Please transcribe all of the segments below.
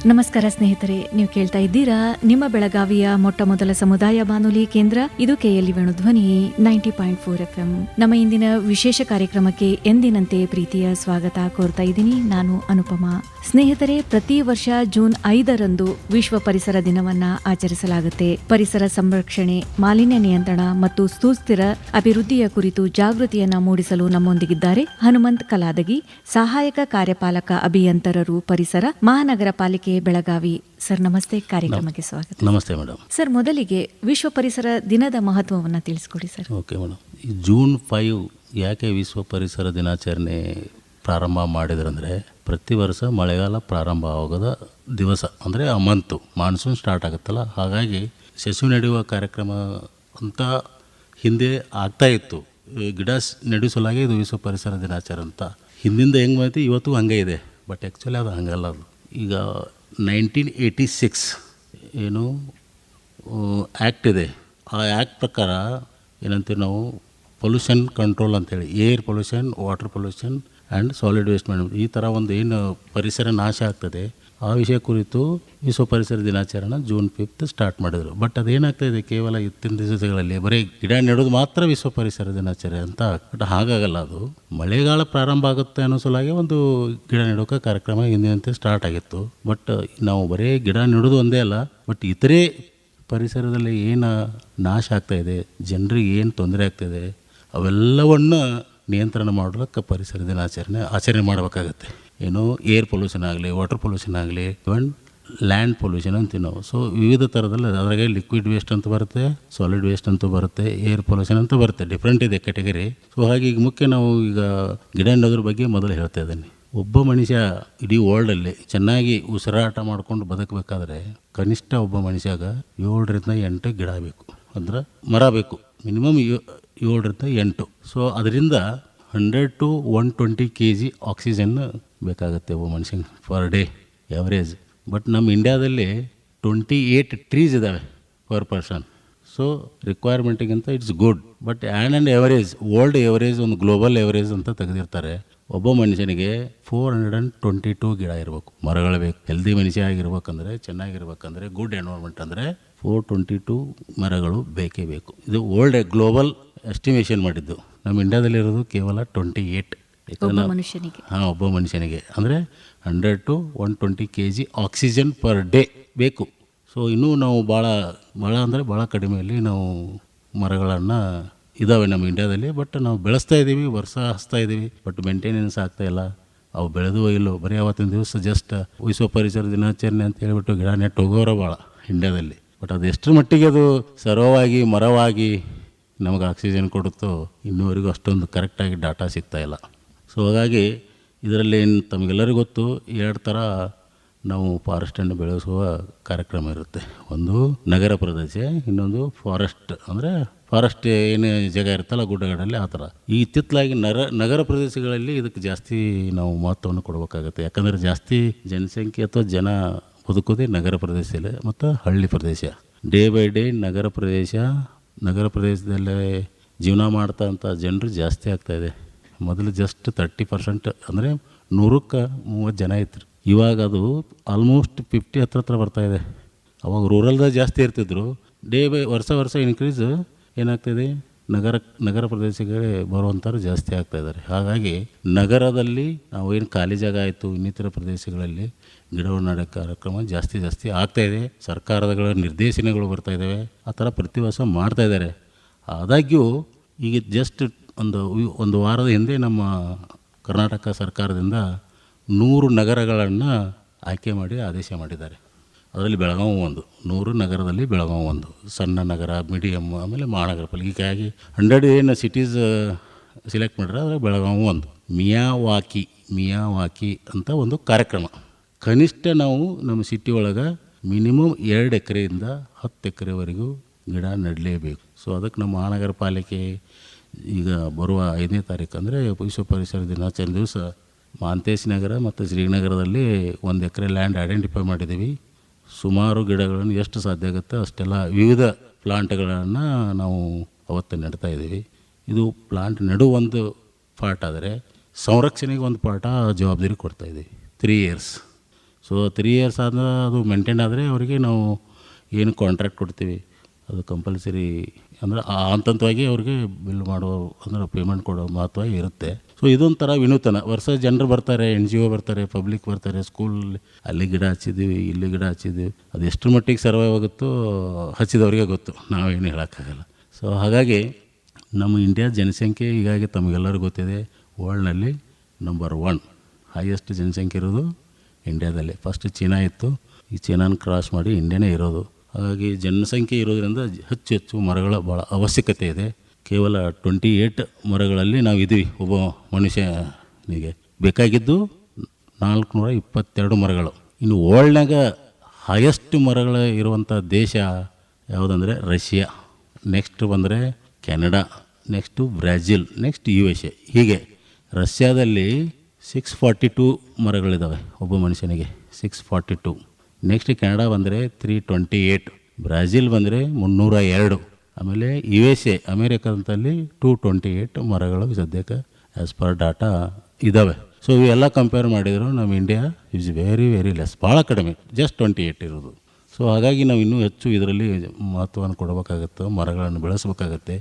ನಮಸ್ಕಾರ ಸ್ನೇಹಿತರೆ, ನೀವು ಕೇಳ್ತಾ ಇದ್ದೀರಾ ನಿಮ್ಮ ಬೆಳಗಾವಿಯ ಮೊಟ್ಟ ಮೊದಲ ಸಮುದಾಯ ಬಾನುಲಿ ಕೇಂದ್ರ. ಇದು KLE ವೇಣುಧ್ವನಿ 90.4 FM. ನಮ್ಮ ಇಂದಿನ ವಿಶೇಷ ಕಾರ್ಯಕ್ರಮಕ್ಕೆ ಎಂದಿನಂತೆ ಪ್ರೀತಿಯ ಸ್ವಾಗತ ಕೋರ್ತಾ ಇದ್ದೀನಿ. ನಾನು ಅನುಪಮಾ. ಸ್ನೇಹಿತರೆ, ಪ್ರತಿ ವರ್ಷ ಜೂನ್ 5ರಂದು ವಿಶ್ವ ಪರಿಸರ ದಿನವನ್ನ ಆಚರಿಸಲಾಗುತ್ತೆ. ಪರಿಸರ ಸಂರಕ್ಷಣೆ, ಮಾಲಿನ್ಯ ನಿಯಂತ್ರಣ ಮತ್ತು ಸುಸ್ಥಿರ ಅಭಿವೃದ್ಧಿಯ ಕುರಿತು ಜಾಗೃತಿಯನ್ನ ಮೂಡಿಸಲು ನಮ್ಮೊಂದಿಗಿದ್ದಾರೆ ಹನುಮಂತ್ ಕಲಾದಗಿ, ಸಹಾಯಕ ಕಾರ್ಯಪಾಲಕ ಅಭಿಯಂತರರು ಪರಿಸರ, ಮಹಾನಗರ ಪಾಲಿಕೆ ಬೆಳಗಾವಿ. ಸರ್ ನಮಸ್ತೆ, ಕಾರ್ಯಕ್ರಮಕ್ಕೆ ಸ್ವಾಗತ. ನಮಸ್ತೆ ಮೇಡಮ್. ಸರ್, ಮೊದಲಿಗೆ ವಿಶ್ವ ಪರಿಸರ ದಿನದ ಮಹತ್ವವನ್ನು ತಿಳಿಸ್ಕೊಡಿ ಸರ್. Okay madam. ಈ ಜೂನ್ 5 ಯಾಕೆ ವಿಶ್ವ ಪರಿಸರ ದಿನಾಚರಣೆ ಪ್ರಾರಂಭ ಮಾಡಿದ್ರಂದರೆ, ಪ್ರತಿ ವರ್ಷ ಮಳೆಗಾಲ ಪ್ರಾರಂಭ ಆಗೋದ ದಿವಸ ಅಂದರೆ ಆ ಮಂತು ಮಾನ್ಸೂನ್ ಸ್ಟಾರ್ಟ್ ಆಗುತ್ತಲ್ಲ, ಹಾಗಾಗಿ ಸಸಿ ನೆಡುವ ಕಾರ್ಯಕ್ರಮ ಅಂತ ಹಿಂದೆ ಆಗ್ತಾಯಿತ್ತು. ಗಿಡ ನೆಡೆಸಲಾಗಿ ಇದು ವಿಶ್ವ ಪರಿಸರ ದಿನಾಚರಣೆ ಅಂತ ಹಿಂದಿಂದ ಹೆಂಗೆ ಮಾಹಿತಿ ಇವತ್ತು ಹಂಗೆ ಇದೆ. ಬಟ್ ಆ್ಯಕ್ಚುಲಿ ಅದು ಹಂಗಲ್ಲ. ಅದು ಈಗ 1986 ಏನು ಆ್ಯಕ್ಟ್ ಇದೆ. ಆ ಆ್ಯಕ್ಟ್ ಪ್ರಕಾರ ಏನಂತೀವಿ ನಾವು, ಪೊಲ್ಯೂಷನ್ ಕಂಟ್ರೋಲ್ ಅಂತೇಳಿ, air pollution, water pollution and solid waste management, ಈ ಥರ ಒಂದು ಏನು ಪರಿಸರ ನಾಶ ಆಗ್ತದೆ ಆ ವಿಷಯ ಕುರಿತು ವಿಶ್ವ ಪರಿಸರ ದಿನಾಚರಣೆ ಜೂನ್ 5 ಸ್ಟಾರ್ಟ್ ಮಾಡಿದರು. ಬಟ್ ಅದೇನಾಗ್ತಾಯಿದೆ, ಕೇವಲ ಇತ್ತಿನ ದಿವಸಗಳಲ್ಲಿ ಬರೀ ಗಿಡ ನೆಡೋದು ಮಾತ್ರ ವಿಶ್ವ ಪರಿಸರ ದಿನಾಚರಣೆ ಅಂತ. ಬಟ್ ಹಾಗಾಗಲ್ಲ. ಅದು ಮಳೆಗಾಲ ಪ್ರಾರಂಭ ಆಗುತ್ತೆ ಅನ್ನೋ ಸಲುವಾಗಿ ಒಂದು ಗಿಡ ನೆಡೋಕೆ ಕಾರ್ಯಕ್ರಮ ಹಿಂದಿನಂತೆ ಸ್ಟಾರ್ಟ್ ಆಗಿತ್ತು. ಬಟ್ ನಾವು ಬರೀ ಗಿಡ ನೆಡೋದು ಒಂದೇ ಅಲ್ಲ, ಬಟ್ ಇತರೆ ಪರಿಸರದಲ್ಲಿ ಏನು ನಾಶ ಆಗ್ತಾಯಿದೆ, ಜನರಿಗೆ ಏನು ತೊಂದರೆ ಆಗ್ತಾಯಿದೆ, ಅವೆಲ್ಲವನ್ನು ನಿಯಂತ್ರಣ ಮಾಡೋದಕ್ಕೆ ಪರಿಸರ ದಿನಾಚರಣೆ ಆಚರಣೆ ಮಾಡಬೇಕಾಗತ್ತೆ. ಏನು ಏರ್ ಪೊಲ್ಯೂಷನ್ ಆಗಲಿ, ವಾಟರ್ ಪೊಲ್ಯೂಷನ್ ಆಗಲಿ, ಇವನ್ ಲ್ಯಾಂಡ್ ಪೊಲ್ಯೂಷನ್ ಅಂತೀವಿ ನಾವು. ಸೊ ವಿವಿಧ ಥರದಲ್ಲಿ ಅದ್ರಾಗೆ ಲಿಕ್ವಿಡ್ ವೇಸ್ಟ್ ಅಂತ ಬರುತ್ತೆ, ಸಾಲಿಡ್ ವೇಸ್ಟ್ ಅಂತ ಬರುತ್ತೆ, ಏರ್ ಪೊಲ್ಯೂಷನ್ ಅಂತ ಬರುತ್ತೆ. ಡಿಫ್ರೆಂಟ್ ಇದೆ ಕ್ಯಾಟಗರಿ. ಸೊ ಹಾಗೆ ಈಗ ಮುಖ್ಯ ನಾವು ಈಗ ಗಿಡ ನೆಡೋದ್ರ ಬಗ್ಗೆ ಮೊದಲು ಹೇಳ್ತಾ ಇದ್ದೀನಿ. ಒಬ್ಬ ಮನುಷ್ಯ ಇಡೀ ವರ್ಲ್ಡಲ್ಲಿ ಚೆನ್ನಾಗಿ ಉಸಿರಾಟ ಮಾಡ್ಕೊಂಡು ಬದುಕಬೇಕಾದ್ರೆ ಕನಿಷ್ಠ ಒಬ್ಬ ಮನುಷ್ಯಾಗ 7ರಿಂದ 8 ಗಿಡ ಬೇಕು, ಅಂದ್ರೆ ಮರ ಬೇಕು. ಮಿನಿಮಮ್ 7ರಿಂದ 8. ಸೊ ಅದರಿಂದ 100 to 120 kg ಆಕ್ಸಿಜನ್ ಬೇಕಾಗುತ್ತೆ ಒಬ್ಬ ಮನುಷ್ಯಂಗೆ ಪರ್ ಡೇ ಎವರೇಜ್. ಬಟ್ ನಮ್ಮ ಇಂಡ್ಯಾದಲ್ಲಿ 28 ಟ್ರೀಸ್ ಇದ್ದಾವೆ ಪರ್ ಪರ್ಸನ್. ಸೊ ರಿಕ್ವೈರ್ಮೆಂಟಿಗಿಂತ it's good. But and average, world average, ಒಂದು ಗ್ಲೋಬಲ್ ಎವರೇಜ್ ಅಂತ ತೆಗೆದಿರ್ತಾರೆ. ಒಬ್ಬ ಮನುಷ್ಯನಿಗೆ 422 ಗಿಡ ಇರಬೇಕು, ಮರಗಳು ಬೇಕು. ಹೆಲ್ದಿ ಮನುಷ್ಯ ಆಗಿರ್ಬೇಕಂದ್ರೆ, ಚೆನ್ನಾಗಿರ್ಬೇಕಂದ್ರೆ, ಗುಡ್ ಎನ್ವೈರ್ಮೆಂಟ್ ಅಂದರೆ 422 ಮರಗಳು ಬೇಕೇ ಬೇಕು. ಇದು ವರ್ಲ್ಡ್ ಗ್ಲೋಬಲ್ ಎಸ್ಟಿಮೇಷನ್ ಮಾಡಿದ್ದು. ನಮ್ಮ ಇಂಡ್ಯಾದಲ್ಲಿರೋದು ಕೇವಲ 28. ಒಬ್ಬ ಮನುಷ್ಯನಿಗೆ ಅಂದರೆ 100 to 120 kg oxygen per day ಬೇಕು. ಸೊ ಇನ್ನೂ ನಾವು ಭಾಳ ಅಂದರೆ ಭಾಳ ಕಡಿಮೆಯಲ್ಲಿ ನಾವು ಮರಗಳನ್ನು ಇದ್ದಾವೆ ನಮ್ಮ ಇಂಡ್ಯಾದಲ್ಲಿ. ಬಟ್ ನಾವು ಬೆಳೆಸ್ತಾ ಇದ್ದೀವಿ, ವರ್ಷ ಹಚ್ತಾ ಇದ್ದೀವಿ, ಬಟ್ ಮೇಂಟೆನೆನ್ಸ್ ಆಗ್ತಾಯಿಲ್ಲ. ಅವು ಬೆಳೆದು ಇಲ್ಲೋ, ಬರೀ ಅವತ್ತಿನ ದಿವಸ ಜಸ್ಟ್ ವಿಶ್ವ ಪರಿಸರ ದಿನಾಚರಣೆ ಅಂತ ಹೇಳ್ಬಿಟ್ಟು ಗಿಡ ನೆಟ್ಟು ಹೋಗೋರು ಭಾಳ ಇಂಡ್ಯಾದಲ್ಲಿ. ಬಟ್ ಅದು ಎಷ್ಟರ ಮಟ್ಟಿಗೆ ಅದು ಸರ್ವವಾಗಿ ಮರವಾಗಿ ನಮಗೆ ಆಕ್ಸಿಜನ್ ಕೊಡುತ್ತೋ ಇನ್ನೂವರೆಗೂ ಅಷ್ಟೊಂದು ಕರೆಕ್ಟಾಗಿ ಡಾಟಾ ಸಿಗ್ತಾಯಿಲ್ಲ. ಸೊ ಹಾಗಾಗಿ ಇದರಲ್ಲಿ ತಮಗೆಲ್ಲರಿಗೂ ಗೊತ್ತು, 2 ಥರ ನಾವು ಫಾರೆಸ್ಟನ್ನು ಬೆಳೆಸುವ ಕಾರ್ಯಕ್ರಮ ಇರುತ್ತೆ. ಒಂದು ನಗರ ಪ್ರದೇಶ, ಇನ್ನೊಂದು ಫಾರೆಸ್ಟ್. ಅಂದರೆ ಫಾರೆಸ್ಟ್ ಏನು ಜಾಗ ಇರುತ್ತಲ್ಲ ಗುಡ್ಡಗಾಡಲ್ಲಿ, ಆ ಥರ. ಈ ಇತ್ತಿತ್ತಲಾಗಿ ನಗರ ಪ್ರದೇಶಗಳಲ್ಲಿ ಇದಕ್ಕೆ ಜಾಸ್ತಿ ನಾವು ಮಹತ್ವವನ್ನು ಕೊಡಬೇಕಾಗತ್ತೆ. ಯಾಕಂದರೆ ಜಾಸ್ತಿ ಜನಸಂಖ್ಯೆ ಅಥವಾ ಜನ ಬದುಕೋದೇ ನಗರ ಪ್ರದೇಶದಲ್ಲಿ ಮತ್ತು ಹಳ್ಳಿ ಪ್ರದೇಶ. ಡೇ ಬೈ ಡೇ ನಗರ ಪ್ರದೇಶದಲ್ಲೇ ಜೀವನ ಮಾಡ್ತಾ ಜನರು ಜಾಸ್ತಿ ಆಗ್ತಾಯಿದೆ. ಮೊದಲು ಜಸ್ಟ್ 30% ಅಂದರೆ 100ಕ್ಕೆ 30 ಜನ ಇತ್ತು. ಇವಾಗ ಅದು ಆಲ್ಮೋಸ್ಟ್ 50 ಹತ್ರ ಬರ್ತಾಯಿದೆ. ಅವಾಗ ರೂರಲ್ದಾಗ ಜಾಸ್ತಿ ಇರ್ತಿದ್ರು. ಡೇ ಬೈ ವರ್ಷ ಇನ್ಕ್ರೀಸ್ ಏನಾಗ್ತಾಯಿದೆ, ನಗರ ಪ್ರದೇಶಗಳಿಗೆ ಬರುವಂಥವ್ರು ಜಾಸ್ತಿ ಆಗ್ತಾಯಿದ್ದಾರೆ. ಹಾಗಾಗಿ ನಗರದಲ್ಲಿ ನಾವು ಏನು ಖಾಲಿ ಜಾಗ ಆಯಿತು, ಇನ್ನಿತರ ಪ್ರದೇಶಗಳಲ್ಲಿ ಗಿಡವನ್ನು ನೆಡೋ ಕಾರ್ಯಕ್ರಮ ಜಾಸ್ತಿ ಆಗ್ತಾಯಿದೆ. ಸರ್ಕಾರಗಳ ನಿರ್ದೇಶನಗಳು ಬರ್ತಾಯಿದ್ದಾವೆ. ಆ ಥರ ಪ್ರತಿ ವರ್ಷ ಮಾಡ್ತಾಯಿದ್ದಾರೆ. ಆದಾಗ್ಯೂ ಈಗ ಜಸ್ಟ್ ಒಂದು ವಾರದ ಹಿಂದೆ ನಮ್ಮ ಕರ್ನಾಟಕ ಸರ್ಕಾರದಿಂದ 100 ನಗರಗಳನ್ನು ಆಯ್ಕೆ ಮಾಡಿ ಆದೇಶ ಮಾಡಿದ್ದಾರೆ. ಅದರಲ್ಲಿ ಬೆಳಗಾವಿ ಒಂದು. 100 ನಗರದಲ್ಲಿ ಬೆಳಗಾವಿ ಒಂದು. ಸಣ್ಣ ನಗರ, ಮೀಡಿಯಮ್, ಆಮೇಲೆ ಮಹಾನಗರ ಪಾಲಿಕೆ. ಹೀಗಾಗಿ 100 ಏನು ಸಿಟೀಸ್ ಸಿಲೆಕ್ಟ್ ಮಾಡಿದ್ರೆ ಅದರಲ್ಲಿ ಬೆಳಗಾವಿ ಒಂದು. ಮಿಯಾವಾಕಿ ಅಂತ ಒಂದು ಕಾರ್ಯಕ್ರಮ. ಕನಿಷ್ಠ ನಾವು ನಮ್ಮ ಸಿಟಿ ಒಳಗೆ ಮಿನಿಮಮ್ 2 ಎಕರೆಯಿಂದ 10 ಎಕರೆವರೆಗೂ ಗಿಡ ನೆಡಲೇಬೇಕು. ಸೊ ಅದಕ್ಕೆ ನಮ್ಮ ಮಹಾನಗರ ಪಾಲಿಕೆ ಈಗ ಬರುವ 5ನೇ ತಾರೀಕು ಅಂದರೆ ವಿಶ್ವ ಪರಿಸರ ದಿನಾಚರಣೆ ದಿವಸ ಮಹಾಂತೇಶ್ ನಗರ ಮತ್ತು ಶ್ರೀನಗರದಲ್ಲಿ 1 ಎಕರೆ ಲ್ಯಾಂಡ್ ಐಡೆಂಟಿಫೈ ಮಾಡಿದ್ದೀವಿ. ಸುಮಾರು ಗಿಡಗಳನ್ನು ಎಷ್ಟು ಸಾಧ್ಯ ಆಗುತ್ತೆ ಅಷ್ಟೆಲ್ಲ ವಿವಿಧ ಪ್ಲಾಂಟ್ಗಳನ್ನು ನಾವು ಅವತ್ತು ನೆಡ್ತಾ ಇದ್ದೀವಿ. ಇದು ಪ್ಲಾಂಟ್ ನೆಡುವ ಒಂದು ಪಾರ್ಟ್ ಆದರೆ ಸಂರಕ್ಷಣೆಗೆ ಒಂದು ಪಾರ್ಟ ಜವಾಬ್ದಾರಿ ಕೊಡ್ತಾಯಿದ್ದೀವಿ. 3 years. ಸೊ 3 ಇಯರ್ಸ್ ಆದ ಅದು ಮೇಂಟೈನ್ ಆದರೆ ಅವರಿಗೆ ನಾವು ಏನು ಕಾಂಟ್ರಾಕ್ಟ್ ಕೊಡ್ತೀವಿ ಅದು ಕಂಪಲ್ಸರಿ ಅಂದರೆ ಹಂತವಾಗಿ ಅವ್ರಿಗೆ ಬಿಲ್ ಮಾಡೋ ಅಂದರೆ ಪೇಮೆಂಟ್ ಕೊಡೋ ಮಹತ್ವ ಇರುತ್ತೆ. ಸೊ ಇದೊಂಥರ ವಿನೂತನ ವರ್ಷ ಜನರು ಬರ್ತಾರೆ, NGO ಬರ್ತಾರೆ, ಪಬ್ಲಿಕ್ ಬರ್ತಾರೆ, ಸ್ಕೂಲ್ ಅಲ್ಲಿ ಗಿಡ ಹಚ್ಚಿದ್ದೀವಿ, ಇಲ್ಲಿ ಗಿಡ ಹಚ್ಚಿದ್ದೀವಿ, ಅದು ಎಷ್ಟು ಮಟ್ಟಿಗೆ ಸರ್ವೈವ್ ಆಗುತ್ತೋ ಹಚ್ಚಿದವ್ರಿಗೆ ಗೊತ್ತು, ನಾವೇನು ಹೇಳೋಕ್ಕಾಗಲ್ಲ. ಸೊ ಹಾಗಾಗಿ ನಮ್ಮ ಇಂಡಿಯಾ ಜನಸಂಖ್ಯೆ ಹೀಗಾಗಿ ತಮಗೆಲ್ಲರಿಗೂ ಗೊತ್ತಿದೆ, ವರ್ಲ್ಡ್ನಲ್ಲಿ ನಂಬರ್ 1 ಹೈಯೆಸ್ಟ್ ಜನಸಂಖ್ಯೆ ಇರೋದು ಇಂಡಿಯಾದಲ್ಲಿ. ಫಸ್ಟ್ ಚೀನಾ ಇತ್ತು, ಈ ಚೀನಾನ ಕ್ರಾಸ್ ಮಾಡಿ ಇಂಡಿಯಾನೇ ಇರೋದು. ಹಾಗಾಗಿ ಜನಸಂಖ್ಯೆ ಇರೋದರಿಂದ ಹೆಚ್ಚು ಮರಗಳ ಭಾಳ ಅವಶ್ಯಕತೆ ಇದೆ. ಕೇವಲ 28 ಮರಗಳಲ್ಲಿ ನಾವು ಇದ್ದೀವಿ ಒಬ್ಬ ಮನುಷ್ಯನಿಗೆ. ಬೇಕಾಗಿದ್ದು 422 ಮರಗಳು. ಇನ್ನು ವರ್ಲ್ಡ್ನಾಗ ಹೈಯೆಸ್ಟ್ ಮರಗಳು ಇರುವಂಥ ದೇಶ ಯಾವುದಂದರೆ ರಷ್ಯಾ, ನೆಕ್ಸ್ಟ್ ಬಂದರೆ Canada, next Brazil, next USA. ಹೀಗೆ ರಷ್ಯಾದಲ್ಲಿ 642 ಮರಗಳಿದ್ದಾವೆ ಒಬ್ಬ ಮನುಷ್ಯನಿಗೆ, 642. ನೆಕ್ಸ್ಟ್ ಕೆನಡಾ ಬಂದರೆ 328, ಬ್ರೆಜಿಲ್ ಬಂದರೆ 302, ಆಮೇಲೆ USA ಅಮೇರಿಕಾದಲ್ಲಿ 228 ಮರಗಳು ಸದ್ಯಕ್ಕೆ ಆ್ಯಸ್ ಪರ್ ಡಾಟಾ ಇದ್ದಾವೆ. ಸೊ ಇವೆಲ್ಲ ಕಂಪೇರ್ ಮಾಡಿದ್ರು ನಮ್ಮ ಇಂಡಿಯಾ ಇಸ್ ವೆರಿ ಲೆಸ್, ಭಾಳ ಕಡಿಮೆ, ಜಸ್ಟ್ 28 ಇರೋದು. ಸೊ ಹಾಗಾಗಿ ನಾವು ಇನ್ನೂ ಹೆಚ್ಚು ಇದರಲ್ಲಿ ಮಹತ್ವವನ್ನು ಕೊಡಬೇಕಾಗತ್ತೆ, ಮರಗಳನ್ನು ಬೆಳೆಸಬೇಕಾಗತ್ತೆ.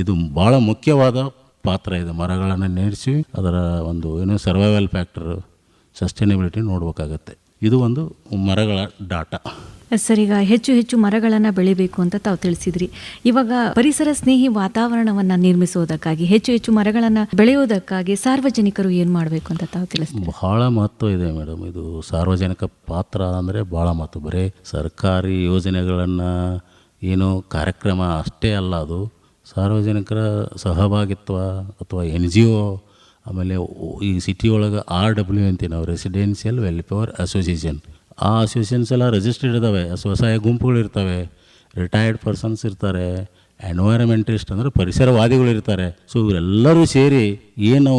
ಇದು ಭಾಳ ಮುಖ್ಯವಾದ ಪಾತ್ರ ಇದೆ. ಮರಗಳನ್ನು ನೆಡೆಸಿ ಅದರ ಒಂದು ಏನು ಸರ್ವೈವಲ್ ಫ್ಯಾಕ್ಟರ್, ಸಸ್ಟೈನಬಿಲಿಟಿ ನೋಡಬೇಕಾಗತ್ತೆ. ಇದು ಒಂದು ಮರಗಳ ಡಾಟಾ. ಸರ್, ಈಗ ಹೆಚ್ಚು ಮರಗಳನ್ನು ಬೆಳಿಬೇಕು ಅಂತ ತಾವು ತಿಳಿಸಿದ್ರಿ. ಇವಾಗ ಪರಿಸರ ಸ್ನೇಹಿ ವಾತಾವರಣವನ್ನು ನಿರ್ಮಿಸುವುದಕ್ಕಾಗಿ ಹೆಚ್ಚು ಮರಗಳನ್ನು ಬೆಳೆಯುವುದಕ್ಕಾಗಿ ಸಾರ್ವಜನಿಕರು ಏನು ಮಾಡಬೇಕು ಅಂತ ತಾವು ತಿಳಿಸ್ತೀರಿ? ಬಹಳ ಮಹತ್ವ ಇದೆ ಮೇಡಮ್. ಇದು ಸಾರ್ವಜನಿಕ ಪಾತ್ರ ಅಂದರೆ ಭಾಳ ಮಹತ್ವ. ಬರೀ ಸರ್ಕಾರಿ ಯೋಜನೆಗಳನ್ನು ಏನು ಕಾರ್ಯಕ್ರಮ ಅಷ್ಟೇ ಅಲ್ಲ, ಅದು ಸಾರ್ವಜನಿಕರ ಸಹಭಾಗಿತ್ವ ಅಥವಾ NGO, ಆಮೇಲೆ ಈ ಸಿಟಿ ಒಳಗೆ RW ಅಂತೀವಿ ನಾವು, ರೆಸಿಡೆನ್ಷಿಯಲ್ ವೆಲ್ಫೇರ್ ಅಸೋಸಿಯೇಷನ್. ಆ ಅಸೋಸಿಯೇಷನ್ಸ್ ಎಲ್ಲ ರಿಜಿಸ್ಟರ್ಡ್ ಇದ್ದಾವೆ, ಸ್ವಸಹಾಯ ಗುಂಪುಗಳು ಇರ್ತವೆ, ರಿಟೈರ್ಡ್ ಪರ್ಸನ್ಸ್ ಇರ್ತಾರೆ, ಎನ್ವೈರಮೆಂಟಿಸ್ಟ್ ಅಂದರೆ ಪರಿಸರವಾದಿಗಳು ಇರ್ತಾರೆ. ಸೊ ಇವರೆಲ್ಲರೂ ಸೇರಿ ಏನು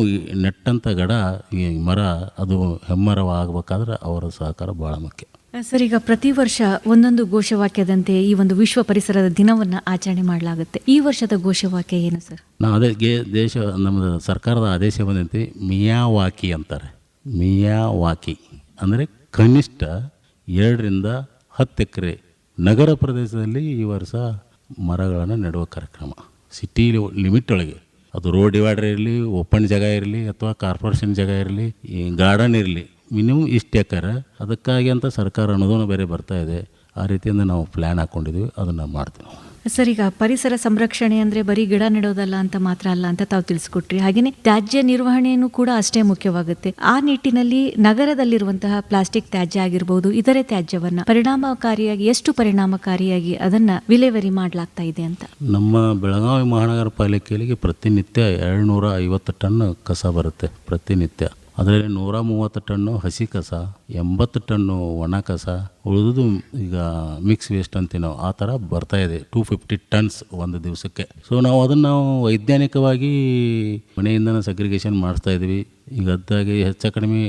ನೆಟ್ಟಂಥ ಗಿಡ, ಈ ಮರ ಅದು ಹೆಮ್ಮರವಾಗಬೇಕಾದ್ರೆ ಅವರ ಸಹಕಾರ ಭಾಳ ಮುಖ್ಯ. ಸರ್, ಈಗ ಪ್ರತಿ ವರ್ಷ ಒಂದೊಂದು ಘೋಷವಾಕ್ಯದಂತೆ ಈ ಒಂದು ವಿಶ್ವ ಪರಿಸರದ ದಿನವನ್ನು ಆಚರಣೆ ಮಾಡಲಾಗುತ್ತೆ. ಈ ವರ್ಷದ ಘೋಷವಾಕ್ಯ ಏನು ಸರ್? ನಾವು ಅದೇ ದೇಶ ನಮ್ಮದು ಸರ್ಕಾರದ ಆದೇಶ ಬಂದೈತಿ, ಮಿಯಾವಾಕಿ ಅಂತಾರೆ. ಮಿಯಾವಾಕಿ ಅಂದರೆ ಕನಿಷ್ಠ 2ರಿಂದ 10 ಎಕರೆ ನಗರ ಪ್ರದೇಶದಲ್ಲಿ ಈ ವರ್ಷ ಮರಗಳನ್ನು ನೆಡುವ ಕಾರ್ಯಕ್ರಮ. ಸಿಟಿ ಲಿಮಿಟ್ ಒಳಗೆ, ಅದು ರೋಡ್ ಡಿವೈಡರ್ ಇರಲಿ, ಓಪನ್ ಜಾಗ ಇರಲಿ, ಅಥವಾ ಕಾರ್ಪೊರೇಷನ್ ಜಾಗ ಇರಲಿ, ಈ ಗಾರ್ಡನ್ ಇರಲಿ, ಮಿನಿಮಮ್ ಇಷ್ಟು ಎಕರೆ. ಅದಕ್ಕಾಗಿ ಅಂತ ಸರ್ಕಾರ ಅನುದಾನ ಬೇರೆ ಬರ್ತಾ ಇದೆ. ಆ ರೀತಿಯಿಂದ ನಾವು ಪ್ಲ್ಯಾನ್ ಹಾಕ್ಕೊಂಡಿದ್ವಿ, ಅದನ್ನು ಮಾಡ್ತೀವಿ ನಾವು. ಸರ್, ಈಗ ಪರಿಸರ ಸಂರಕ್ಷಣೆ ಅಂದರೆ ಬರೀ ಗಿಡ ನೆಡೋದಲ್ಲ ಅಂತ ಮಾತ್ರ ಅಲ್ಲ ಅಂತ ತಾವು ತಿಳಿಸ್ಕೊಟ್ರಿ. ಹಾಗೆಯೇ ತ್ಯಾಜ್ಯ ನಿರ್ವಹಣೆಯೂ ಕೂಡ ಅಷ್ಟೇ ಮುಖ್ಯವಾಗುತ್ತೆ. ಆ ನಿಟ್ಟಿನಲ್ಲಿ ನಗರದಲ್ಲಿರುವಂತಹ ಪ್ಲಾಸ್ಟಿಕ್ ತ್ಯಾಜ್ಯ ಆಗಿರ್ಬೋದು, ಇತರೆ ತ್ಯಾಜ್ಯವನ್ನು ಎಷ್ಟು ಪರಿಣಾಮಕಾರಿಯಾಗಿ ಅದನ್ನ ವಿಲೇವಾರಿ ಮಾಡಲಾಗ್ತಾ ಇದೆ ಅಂತ? ನಮ್ಮ ಬೆಳಗಾವಿ ಮಹಾನಗರ ಪಾಲಿಕೆಯಲ್ಲಿ ಪ್ರತಿನಿತ್ಯ 250 ಟನ್ ಕಸ ಬರುತ್ತೆ ಪ್ರತಿನಿತ್ಯ. ಅದರಲ್ಲಿ 130 ಟನ್ನು ಹಸಿ ಕಸ, 80 ಟನ್ನು ಒಣ ಕಸ, ಉಳಿದು ಈಗ ಮಿಕ್ಸ್ ವೇಸ್ಟ್ ಅಂತೀವಿ ನಾವು, ಆ ಥರ ಬರ್ತಾಯಿದೆ. 250 ಟನ್ಸ್ ಒಂದು ದಿವಸಕ್ಕೆ. ಸೊ ನಾವು ಅದನ್ನು ವೈಜ್ಞಾನಿಕವಾಗಿ ಮನೆಯಿಂದನೇ ಸಗ್ರಿಗೇಷನ್ ಮಾಡಿಸ್ತಾಯಿದ್ವಿ. ಈಗ ಅದಾಗಿ ಹೆಚ್ಚು ಕಡಿಮೆ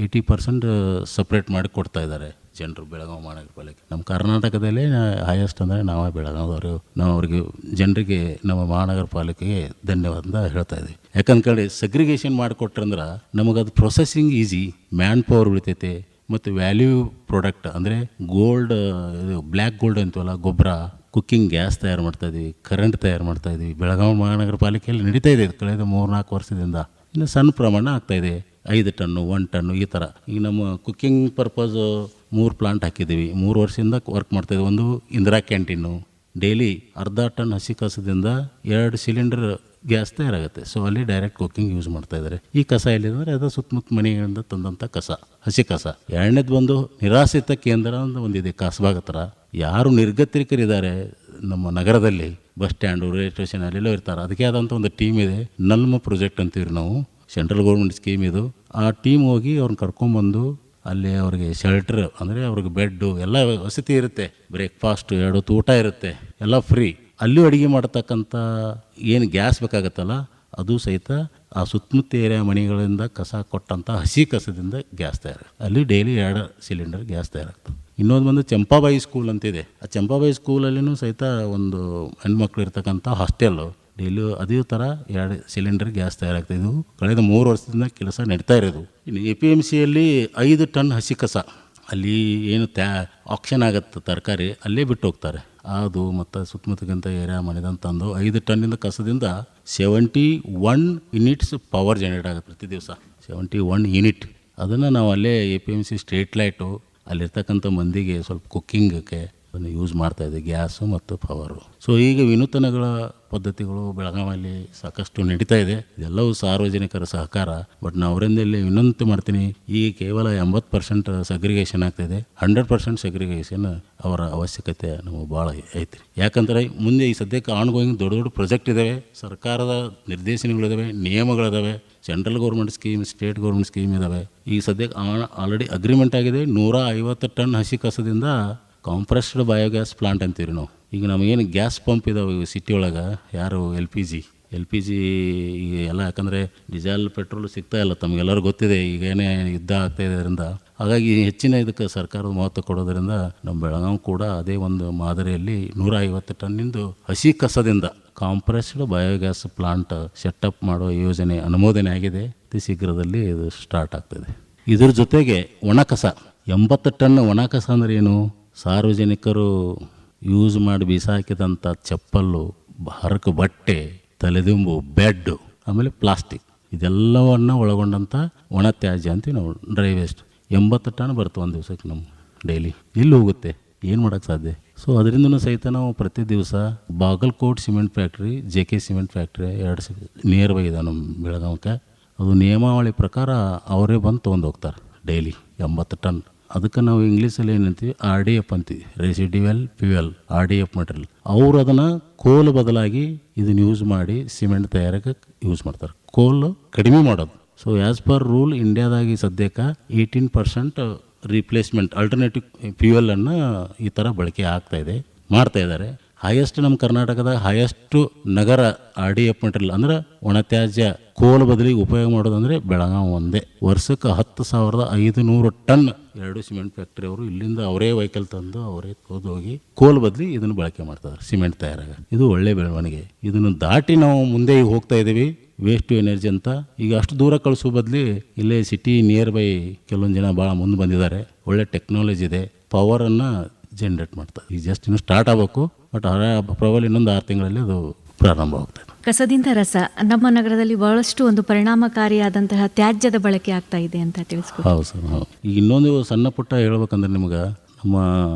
80% ಸಪ್ರೇಟ್ ಮಾಡಿ ಕೊಡ್ತಾ ಇದ್ದಾರೆ ಜನರು ಬೆಳಗಾವಿ ಮಹಾನಗರ ಪಾಲಿಕೆ. ನಮ್ಮ ಕರ್ನಾಟಕದಲ್ಲೇ ಹೈಯೆಸ್ಟ್ ಅಂದರೆ ನಾವೇ ಬೆಳಗಾವಿದವರು. ನಾವು ಅವ್ರಿಗೆ ಜನರಿಗೆ ನಮ್ಮ ಮಹಾನಗರ ಪಾಲಿಕೆಗೆ ಧನ್ಯವಾದ ಹೇಳ್ತಾ ಇದ್ದೀವಿ. ಯಾಕಂದ್ರೆ ಸಗ್ರಿಗೇಷನ್ ಮಾಡಿಕೊಟ್ರಂದ್ರೆ ನಮಗದು ಪ್ರೊಸೆಸಿಂಗ್ ಈಸಿ, ಮ್ಯಾನ್ ಪವರ್ ಉಳಿತೈತೆ, ಮತ್ತು ವ್ಯಾಲ್ಯೂ ಪ್ರಾಡಕ್ಟ್ ಅಂದರೆ ಗೋಲ್ಡ್, ಬ್ಲ್ಯಾಕ್ ಗೋಲ್ಡ್ ಅಂತೀವಲ್ಲ, ಗೊಬ್ಬರ, ಕುಕ್ಕಿಂಗ್ ಗ್ಯಾಸ್ ತಯಾರು ಮಾಡ್ತಾಯಿದ್ವಿ, ಕರೆಂಟ್ ತಯಾರು ಮಾಡ್ತಾಯಿದ್ವಿ. ಬೆಳಗಾವಿ ಮಹಾನಗರ ಪಾಲಿಕೆಯಲ್ಲಿ ನಡೀತಾ ಇದೆ ಕಳೆದ 3-4 ವರ್ಷದಿಂದ. ಇನ್ನು ಸಣ್ಣ ಪ್ರಮಾಣ ಆಗ್ತಾಯಿದೆ, 5 ಟನ್ನು 1 ಟನ್ನು ಈ ಥರ. ಈಗ ನಮ್ಮ ಕುಕ್ಕಿಂಗ್ ಪರ್ಪಸು 3 ಪ್ಲಾಂಟ್ ಹಾಕಿದ್ದೀವಿ, 3 ವರ್ಷದಿಂದ ವರ್ಕ್ ಮಾಡ್ತಾಯಿದ್ದೀವಿ. ಒಂದು ಇಂದಿರಾ ಕ್ಯಾಂಟೀನು, ಡೈಲಿ 1/2 ಟನ್ ಹಸಿ ಕಸದಿಂದ 2 ಸಿಲಿಂಡರ್ ಗ್ಯಾಸ್ ತಯಾರಾಗುತ್ತೆ. ಸೊ ಅಲ್ಲಿ ಡೈರೆಕ್ಟ್ ಕುಕ್ಕಿಂಗ್ ಯೂಸ್ ಮಾಡ್ತಾಯಿದ್ದಾರೆ. ಈ ಕಸ ಎಲ್ಲಿಂದರೆ ಅದು ಸುತ್ತಮುತ್ತ ಮನೆಗಳಿಂದ ತಂದಂಥ ಕಸ, ಹಸಿ ಕಸ. 2ನೇದು ಬಂದು ನಿರಾಶ್ರಿತ ಕೇಂದ್ರ ಅಂತ ಒಂದಿದೆ ಕಾಸಬಾಗ್ ಹತ್ರ. ಯಾರು ನಿರ್ಗತಿಕರಿದ್ದಾರೆ ನಮ್ಮ ನಗರದಲ್ಲಿ, ಬಸ್ ಸ್ಟ್ಯಾಂಡು, ರೈಲ್ವೆ ಸ್ಟೇಷನ್ ಅಲ್ಲೆಲ್ಲೋ ಇರ್ತಾರೆ, ಅದಕ್ಕೆ ಆದಂಥ ಒಂದು ಟೀಮ್ ಇದೆ, ನಲ್ಮ ಪ್ರಾಜೆಕ್ಟ್ ಅಂತೀವಿ ನಾವು, ಸೆಂಟ್ರಲ್ ಗೌರ್ಮೆಂಟ್ ಸ್ಕೀಮ್ ಇದು. ಆ ಟೀಮ್ ಹೋಗಿ ಅವ್ರನ್ನ ಕರ್ಕೊಂಬಂದು ಅಲ್ಲಿ ಅವ್ರಿಗೆ ಶೆಲ್ಟರ್ ಅಂದರೆ ಅವ್ರಿಗೆ ಬೆಡ್ಡು ಎಲ್ಲ ವಸತಿ ಇರುತ್ತೆ, ಬ್ರೇಕ್ಫಾಸ್ಟ್ 2 ಹೊತ್ತು ಊಟ ಇರುತ್ತೆ, ಎಲ್ಲ ಫ್ರೀ. ಅಲ್ಲೂ ಅಡುಗೆ ಮಾಡ್ತಕ್ಕಂಥ ಏನು ಗ್ಯಾಸ್ ಬೇಕಾಗತ್ತಲ್ಲ ಅದು ಸಹಿತ ಆ ಸುತ್ತಮುತ್ತ ಏರಿಯಾ ಮನೆಗಳಿಂದ ಕಸ ಕೊಟ್ಟಂಥ ಹಸಿ ಕಸದಿಂದ ಗ್ಯಾಸ್ ತಯಾರು. ಅಲ್ಲಿ ಡೈಲಿ 2 ಸಿಲಿಂಡರ್ ಗ್ಯಾಸ್ ತಯಾರಾಗ್ತದೆ. ಇನ್ನೊಂದು ಬಂದು ಚಂಪಾಬಾಯಿ ಸ್ಕೂಲ್ ಅಂತಿದೆ. ಆ ಚಂಪಾಬಾಯಿ ಸ್ಕೂಲಲ್ಲಿನೂ ಸಹಿತ ಒಂದು ಹೆಣ್ಮಕ್ಳು ಇರ್ತಕ್ಕಂಥ ಹಾಸ್ಟೆಲ್ಲು, ಡೈಲಿ ಅದೇ ಥರ 2 ಸಿಲಿಂಡರ್ ಗ್ಯಾಸ್ ತಯಾರಾಗ್ತಾ. ಇದು ಕಳೆದ 3 ವರ್ಷದಿಂದ ಕೆಲಸ ನಡೀತಾ ಇರೋದು. ಇನ್ನು APMCಯಲ್ಲಿ 5 ಟನ್ ಹಸಿ ಕಸ ಅಲ್ಲಿ ಏನು ಆಕ್ಷನ್ ಆಗತ್ತೆ ತರಕಾರಿ ಅಲ್ಲೇ ಬಿಟ್ಟು ಹೋಗ್ತಾರೆ. ಅದು ಮತ್ತು ಸುತ್ತಮುತ್ತಲಿಂದ ಏರಿಯಾ ಮನೆದಂತಂದು 5 ಟನ್ನಿಂದ ಕಸದಿಂದ 71 ಯೂನಿಟ್ಸ್ ಪವರ್ ಜನರೇಟ್ ಆಗುತ್ತೆ ಪ್ರತಿ ದಿವಸ. 71 ಯೂನಿಟ್. ಅದನ್ನು ನಾವು ಅಲ್ಲೇ APMC ಸ್ಟ್ರೀಟ್ ಲೈಟು ಅಲ್ಲಿರ್ತಕ್ಕಂಥ ಮಂದಿಗೆ ಸ್ವಲ್ಪ ಕುಕ್ಕಿಂಗಕ್ಕೆ ಅದನ್ನು ಯೂಸ್ ಮಾಡ್ತಾಯಿದ್ದೆ, ಗ್ಯಾಸು ಮತ್ತು ಪವರು. ಸೊ ಈಗ ವಿನೂತನಗಳ ಪದ್ಧತಿಗಳು ಬೆಳಗಾವಿಯಲ್ಲಿ ಸಾಕಷ್ಟು ನಡೀತಾ ಇದೆ. ಇದೆಲ್ಲವೂ ಸಾರ್ವಜನಿಕರ ಸಹಕಾರ. ಬಟ್ ನಾವು ಅವರಿಂದಲೇ ವಿನಂತಿ ಮಾಡ್ತೀನಿ, ಈಗ ಕೇವಲ 80% ಸಗ್ರಿಗೇಷನ್ ಆಗ್ತಾಯಿದೆ. 100% ಸಗ್ರಿಗೇಷನ್ ಅವರ ಅವಶ್ಯಕತೆ ನಮಗೆ ಭಾಳ ಐತಿ. ಯಾಕಂದರೆ ಮುಂದೆ ಈ ಸದ್ಯಕ್ಕೆ ಆನ್ಗೋಯಿಂಗ್ ದೊಡ್ಡ ದೊಡ್ಡ ಪ್ರಾಜೆಕ್ಟ್ ಇದ್ದಾವೆ, ಸರ್ಕಾರದ ನಿರ್ದೇಶನಗಳಿದ್ದಾವೆ, ನಿಯಮಗಳಿದ್ದಾವೆ, central government scheme, state government scheme ಇದ್ದಾವೆ. ಈ ಸದ್ಯಕ್ಕೆ ಆಲ್ರೆಡಿ ಅಗ್ರಿಮೆಂಟ್ ಆಗಿದೆ. 150 ಟನ್ ಹಸಿ ಕಸದಿಂದ ಕಾಂಪ್ರೆಸ್ಡ್ ಬಯೋಗ್ಯಾಸ್ ಪ್ಲಾಂಟ್ ಅಂತೀವಿ ನಾವು. ಈಗ ನಮಗೇನು ಗ್ಯಾಸ್ ಪಂಪ್ ಇದಾವೆ ಸಿಟಿ ಒಳಗೆ, ಯಾರು ಎಲ್ ಪಿ ಜಿ ಈಗ ಎಲ್ಲ, ಯಾಕಂದರೆ ಡೀಸೆಲ್ ಪೆಟ್ರೋಲ್ ಸಿಗ್ತಾ ಇಲ್ಲ, ತಮಗೆಲ್ಲರೂ ಗೊತ್ತಿದೆ. ಈಗೇನೇ ಯುದ್ಧ ಆಗ್ತಾ ಇದರಿಂದ ಹಾಗಾಗಿ ಹೆಚ್ಚಿನ ಇದಕ್ಕೆ ಸರ್ಕಾರದ ಮಹತ್ವ ಕೊಡೋದರಿಂದ ನಮ್ಮ ಬೆಳಗಾವಿ ಕೂಡ ಅದೇ ಒಂದು ಮಾದರಿಯಲ್ಲಿ 150 ಟನ್ನಿಂದು ಹಸಿ ಕಸದಿಂದ ಕಾಂಪ್ರೆಸ್ಡ್ ಬಯೋಗ್ಯಾಸ್ ಪ್ಲಾಂಟ್ ಸೆಟಪ್ ಮಾಡೋ ಯೋಜನೆ ಅನುಮೋದನೆ ಆಗಿದೆ. ಅತಿ ಶೀಘ್ರದಲ್ಲಿ ಇದು ಸ್ಟಾರ್ಟ್ ಆಗ್ತದೆ. ಇದ್ರ ಜೊತೆಗೆ ಒಣಕಸ 80 ಟನ್ ಒಣಕಸ ಅಂದರೆ ಏನು? ಸಾರ್ವಜನಿಕರು ಯೂಸ್ ಮಾಡಿ ಬಿಸಾಕಿದಂಥ ಚಪ್ಪಲ್ಲು, ಹರಕು ಬಟ್ಟೆ, ತಲೆದಿಂಬು, ಬೆಡ್ಡು, ಆಮೇಲೆ ಪ್ಲಾಸ್ಟಿಕ್, ಇದೆಲ್ಲವನ್ನು ಒಳಗೊಂಡಂಥ ಒಣ ತ್ಯಾಜ್ಯ ಅಂತೀವಿ ನಾವು, ಡ್ರೈ ವೇಸ್ಟ್. 80 ಟನ್ ಬರುತ್ತೆ ಒಂದು ದಿವಸಕ್ಕೆ ನಮ್ಮ ಡೈಲಿ. ಎಲ್ಲಿ ಹೋಗುತ್ತೆ? ಏನು ಮಾಡೋಕ್ಕೆ ಸಾಧ್ಯ? ಸೊ ಅದರಿಂದನೂ ಸಹಿತ ನಾವು ಪ್ರತಿ ದಿವಸ Bagalkot cement factory, JK cement factory 2 near by ಇದೆ ನಮ್ಮ ಬೆಳಗಾವಕ್ಕೆ. ಅದು ನಿಯಮಾವಳಿ ಪ್ರಕಾರ ಅವರೇ ಬಂದು ತೊಗೊಂಡು ಹೋಗ್ತಾರೆ ಡೈಲಿ 80 ಟನ್. ಅದಕ್ಕೆ ನಾವು ಇಂಗ್ಲೀಷಲ್ಲಿ ಏನಂತೀವಿ, RDF ಅಂತೀವಿ, ರೆಸಿಡ್ಯುವಲ್ ಫ್ಯೂಯಲ್, RDF ಮೆಟೀರಿಯಲ್. ಅವರು ಅದನ್ನು ಕೋಲ್ ಬದಲಾಗಿ ಇದನ್ನು ಯೂಸ್ ಮಾಡಿ ಸಿಮೆಂಟ್ ತಯಾರಕ್ಕೆ ಯೂಸ್ ಮಾಡ್ತಾರೆ. ಕೋಲ್ ಕಡಿಮೆ ಮಾಡೋದು. ಸೊ ಆ್ಯಸ್ ಪರ್ ರೂಲ್ ಇಂಡಿಯಾದಾಗಿ ಸದ್ಯಕ್ಕೆ 18% ರಿಪ್ಲೇಸ್ಮೆಂಟ್ ಆಲ್ಟರ್ನೇಟಿವ್ ಫ್ಯೂಯಲನ್ನು ಈ ಥರ ಬಳಕೆ ಮಾಡ್ತಾಯಿದ್ದಾರೆ. ಹೈಯೆಸ್ಟ್ ನಮ್ಮ ಕರ್ನಾಟಕದ ಹೈಯೆಸ್ಟು ನಗರ RDF ಮೆಟೀರಿಯಲ್ ಅಂದರೆ ಒಣ ತ್ಯಾಜ್ಯ ಕೋಲ್ ಬದಲಿಗೆ ಉಪಯೋಗ ಮಾಡೋದಂದರೆ ಬೆಳಗಾವಿ ಒಂದೇ. ವರ್ಷಕ್ಕೆ 10,500 ಟನ್ 2 ಸಿಮೆಂಟ್ ಫ್ಯಾಕ್ಟ್ರಿ ಅವರು ಇಲ್ಲಿಂದ ಅವರೇ ವೆಹಿಕಲ್ ತಂದು ಅವರೇ ಹೋಗಿ ಕೋಲ್ ಬದಲಿ ಇದನ್ನು ಬಳಕೆ ಮಾಡ್ತಾರೆ ಸಿಮೆಂಟ್ ತಯಾರಾಗ. ಇದು ಒಳ್ಳೆ ಬೆಳವಣಿಗೆ. ಇದನ್ನು ದಾಟಿ ನಾವು ಮುಂದೆ ಈಗ ಹೋಗ್ತಾ ಇದ್ದೀವಿ. ವೇಸ್ಟ್ ಟು ಎನರ್ಜಿ ಅಂತ ಈಗ ಅಷ್ಟು ದೂರ ಕಳಿಸೋ ಬದಲಿ ಇಲ್ಲೇ ಸಿಟಿ ನಿಯರ್ ಬೈ ಕೆಲವೊಂದು ಜನ ಭಾಳ ಮುಂದೆ ಬಂದಿದ್ದಾರೆ. ಒಳ್ಳೆ ಟೆಕ್ನಾಲಜಿ ಇದೆ, ಪವರನ್ನು ಜನ್ರೇಟ್ ಮಾಡ್ತಾರೆ. ಈಗ ಜಸ್ಟ್ ಇನ್ನು ಸ್ಟಾರ್ಟ್ ಆಗಬೇಕು. ಬಟ್ ಪ್ರಬಲ್ ಇನ್ನೊಂದು 6 ತಿಂಗಳಲ್ಲಿ ಅದು ಪ್ರಾರಂಭ ಆಗ್ತದೆ. ಕಸದಿಂದ ರಸ ನಮ್ಮ ನಗರದಲ್ಲಿ ಬಹಳಷ್ಟು ಒಂದು ಪರಿಣಾಮಕಾರಿಯಾದಂತಹ ತ್ಯಾಜ್ಯದ ಬಳಕೆ ಆಗ್ತಾ ಇದೆ ಅಂತ ತಿಳಿಸ್ಬೋದು. ಹೌದು ಸರ್, ಹೌದು. ಈಗ ಇನ್ನೊಂದು ಸಣ್ಣ ಪುಟ್ಟ ಹೇಳ್ಬೇಕಂದ್ರೆ ನಿಮ್ಗೆ, ನಮ್ಮ